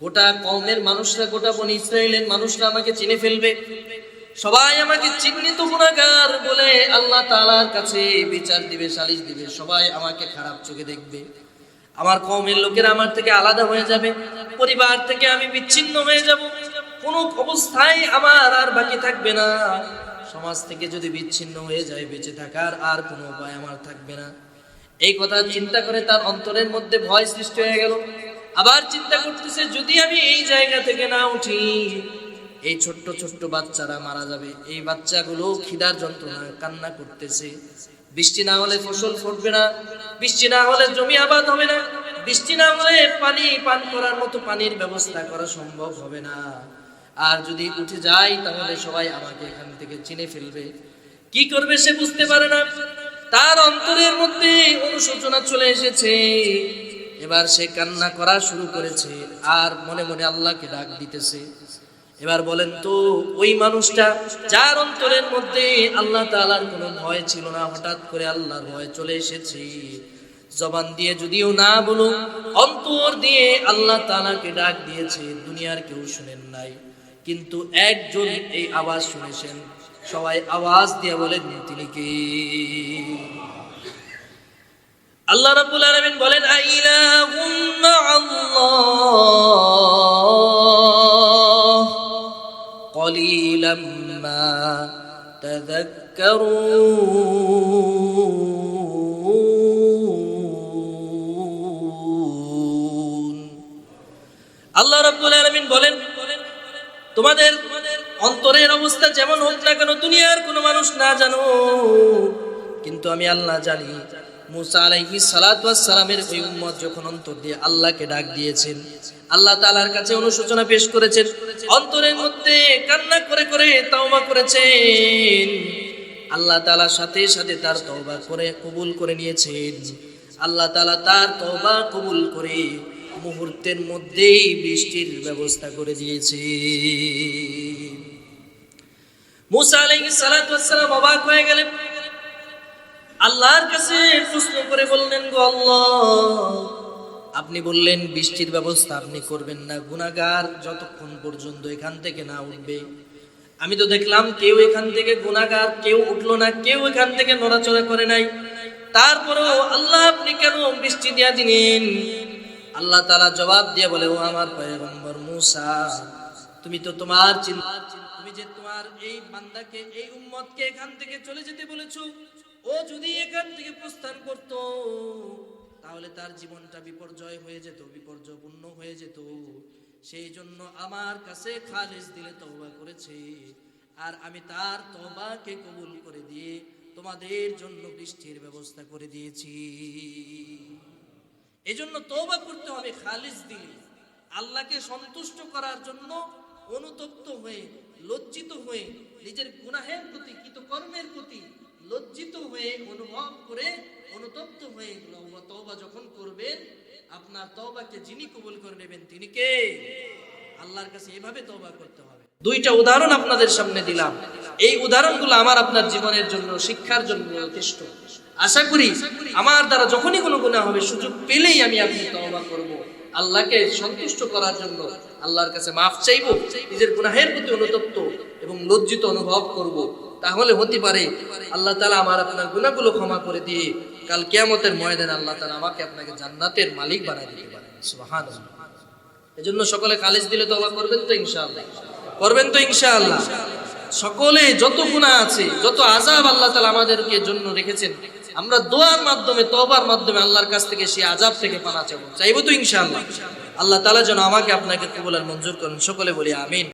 S1: গোটা কওমের মানুষরা, গোটা বনি ইসরাইলের মানুষরা আমাকে চিনে ফেলবে, সবাই আমাকে চিহ্নিত গুনাহগার বলে আল্লাহ তাআলার কাছে বিচার দিবে, সালিশ দিবে, সবাই আমাকে খারাপ চোখে দেখবে, আমার কওমের লোকেরা আমার থেকে আলাদা হয়ে যাবে, পরিবার থেকে আমি বিচ্ছিন্ন হয়ে যাব, কোনো অবস্থায় আমার আর বাকি থাকবে না, সমাজ থেকে যদি বিচ্ছিন্ন হয়ে যায় বেঁচে থাকার আর কোনো উপায় আমার থাকবে না। এই কথা চিন্তা করে তার অন্তরের মধ্যে ভয় সৃষ্টি হয়ে গেল। আবার চিন্তা করতেছে, যদি আমি এই জায়গা থেকে না উঠি, এই ছোট্ট ছোট্ট বাচ্চারা মারা যাবে, এই বাচ্চাগুলো খিদার যন্ত্রণায় কান্না করতেছে, বৃষ্টি না হলে ফসল ফুটবে না, বৃষ্টি না হলে জমি আবাদ হবে না, বৃষ্টি না হলে পানি পান করার মতো পানির ব্যবস্থা করা সম্ভব হবে না, আর যদি উঠে যাই তাহলে সবাই আমাকে এখান থেকে চিনে ফেলবে। কি করবে সে বুঝতে পারে না, তার অন্তরের মধ্যে অনুশোচনা চলে এসেছে। এবার সে কান্না করা শুরু করেছে আর মনে মনে আল্লাহকে ডাক দিতেছে। এবার বলেন তো, ওই মানুষটা যার অন্তরের মধ্যে আল্লাহ তাআলার কোনো ভয় ছিল না, হঠাৎ করে আল্লাহর ভয় চলে এসেছে, জবান দিয়ে যদিও না বলো, অন্তর দিয়ে আল্লাহ তাআলাকে ডাক দিয়েছে, দুনিয়ার কেউ শুনেন নাই, কিন্তু একজন এই আওয়াজ শুনেছেন, সবাই আওয়াজ দিয়ে বলেন তিনি কে? আল্লাহ রাব্বুল আলামিন বলেন, আইলাহুম মাআল্লাহ কলিলাম মা তাযাক্কারুন। আল্লাহ রাব্বুল আলামিন বলেন, তোমাদের অন্তরের অবস্থা যেমন হোক না কেন, দুনিয়ার কোনো মানুষ না জানো, কিন্তু আমি আল্লাহ জানি। মুসা আলাইহিস সালাতু ওয়াস সালামের ওই উম্মত যখন অন্তর দিয়ে আল্লাহকে ডাক দিয়েছেন, আল্লাহ তাআলার কাছে অনুশোচনা পেশ করেছেন, অন্তরের মধ্যে কান্না করে করে তওবা করেছেন, আল্লাহ তাআলা সাথে সাথে তার তওবা করে কবুল করে নিয়েছেন। আল্লাহ তাআলা তার তওবা কবুল করে মুহূর্তের মধ্যেই বৃষ্টির ব্যবস্থা করে দিয়েছে। মুসা আলাইহিস সালাতু ওয়াস সালাম অবাক হয়ে গেলেন, আল্লাহর কাছে প্রশ্ন করে বললেন, গো আল্লাহ, আপনি বললেন বৃষ্টির ব্যবস্থা আপনি করবেন না, গুনাহগার যতক্ষণ পর্যন্ত এখান থেকে না উঠবে। আমি তো দেখলাম কেউ এখান থেকে, গুনাহগার কেউ উঠলো না, কেউ এখান থেকে নড়াচড়া করে নাই, তারপরেও আল্লাহ আপনি কেন বৃষ্টি দিয়া দিলেন? আল্লাহ তাআলা জবাব দিয়ে বলে, ও আমার পয়গম্বর মুসা, তুমি তো তোমার চিন্তা, তুমি যে তোমার এই বান্দাকে, এই উম্মতকে এখান থেকে চলে যেতে বলেছো, ও যদি এখান থেকে প্রস্থান করত তাহলে তার জীবনটা বিপর্যয় হয়ে যেত, বিপর্যয়পূর্ণ হয়ে যেত। সেই জন্য আমার কাছে খালিস দিলে তওবা করেছে, আর আমি তার তওবাকে কবুল করে দিয়ে তোমাদের জন্য বৃষ্টির ব্যবস্থা করে দিয়েছি। এজন্য তওবা করতে হবে খালিস দিলে, আল্লাহকে সন্তুষ্ট করার জন্য অনুতপ্ত হয়ে, লজ্জিত হয়ে, নিজের গুনাহের প্রতি, কৃতকর্মের প্রতি লজ্জিত হয়ে, অনুভব করে, অনুতপ্ত হয়ে তওবা যখন করবেন, আপনার তওবাকে যিনি কবুল করে নেবেন তিনি কে? আল্লাহর কাছে এভাবে তওবা করতে হবে। দুইটা উদাহরণ আপনাদের সামনে দিলাম, এই উদাহরণগুলো আমার আপনার জীবনের জন্য, শিক্ষার জন্য যথেষ্ট। আশা করি আমার দ্বারা যখনই কোনো গুনাহ হবে, সুযোগ পেলেই আমি আপনি তওবা করব, আল্লাহকে সন্তুষ্ট করার জন্য আল্লাহর কাছে মাফ চাইবো, নিজের গুনাহের প্রতি অনুতপ্ত এবং লজ্জিত অনুভব করব। তাহলে হতে পারে আল্লাহ তাআলা আমার আপনার গুনাহগুলো ক্ষমা করে দিয়ে কাল কিয়ামতের ময়দানে আল্লাহ তাআলা আমাকে আপনাকে জান্নাতের মালিক বানায় দিতে পারেন। সুবহানাল্লাহ। এজন্য সকলে খালিস দিলে তওবা করবেন তো ইনশাআল্লাহ? করবেন তো ইনশাআল্লাহ? সকলে যত গুনাহ আছে, যত আযাব আল্লাহ তাআলা আমাদেরকে জন্য রেখেছেন, আমরা দোয়ার মাধ্যমে, তওবার মাধ্যমে আল্লাহর কাছ থেকে সেই আযাব থেকে পানা চাইবো তো ইনশাআল্লাহ। আল্লাহ তাআলা যেন আমাকে আপনাকে কবুল আর মঞ্জুর করেন। সকলে বলি আমিন।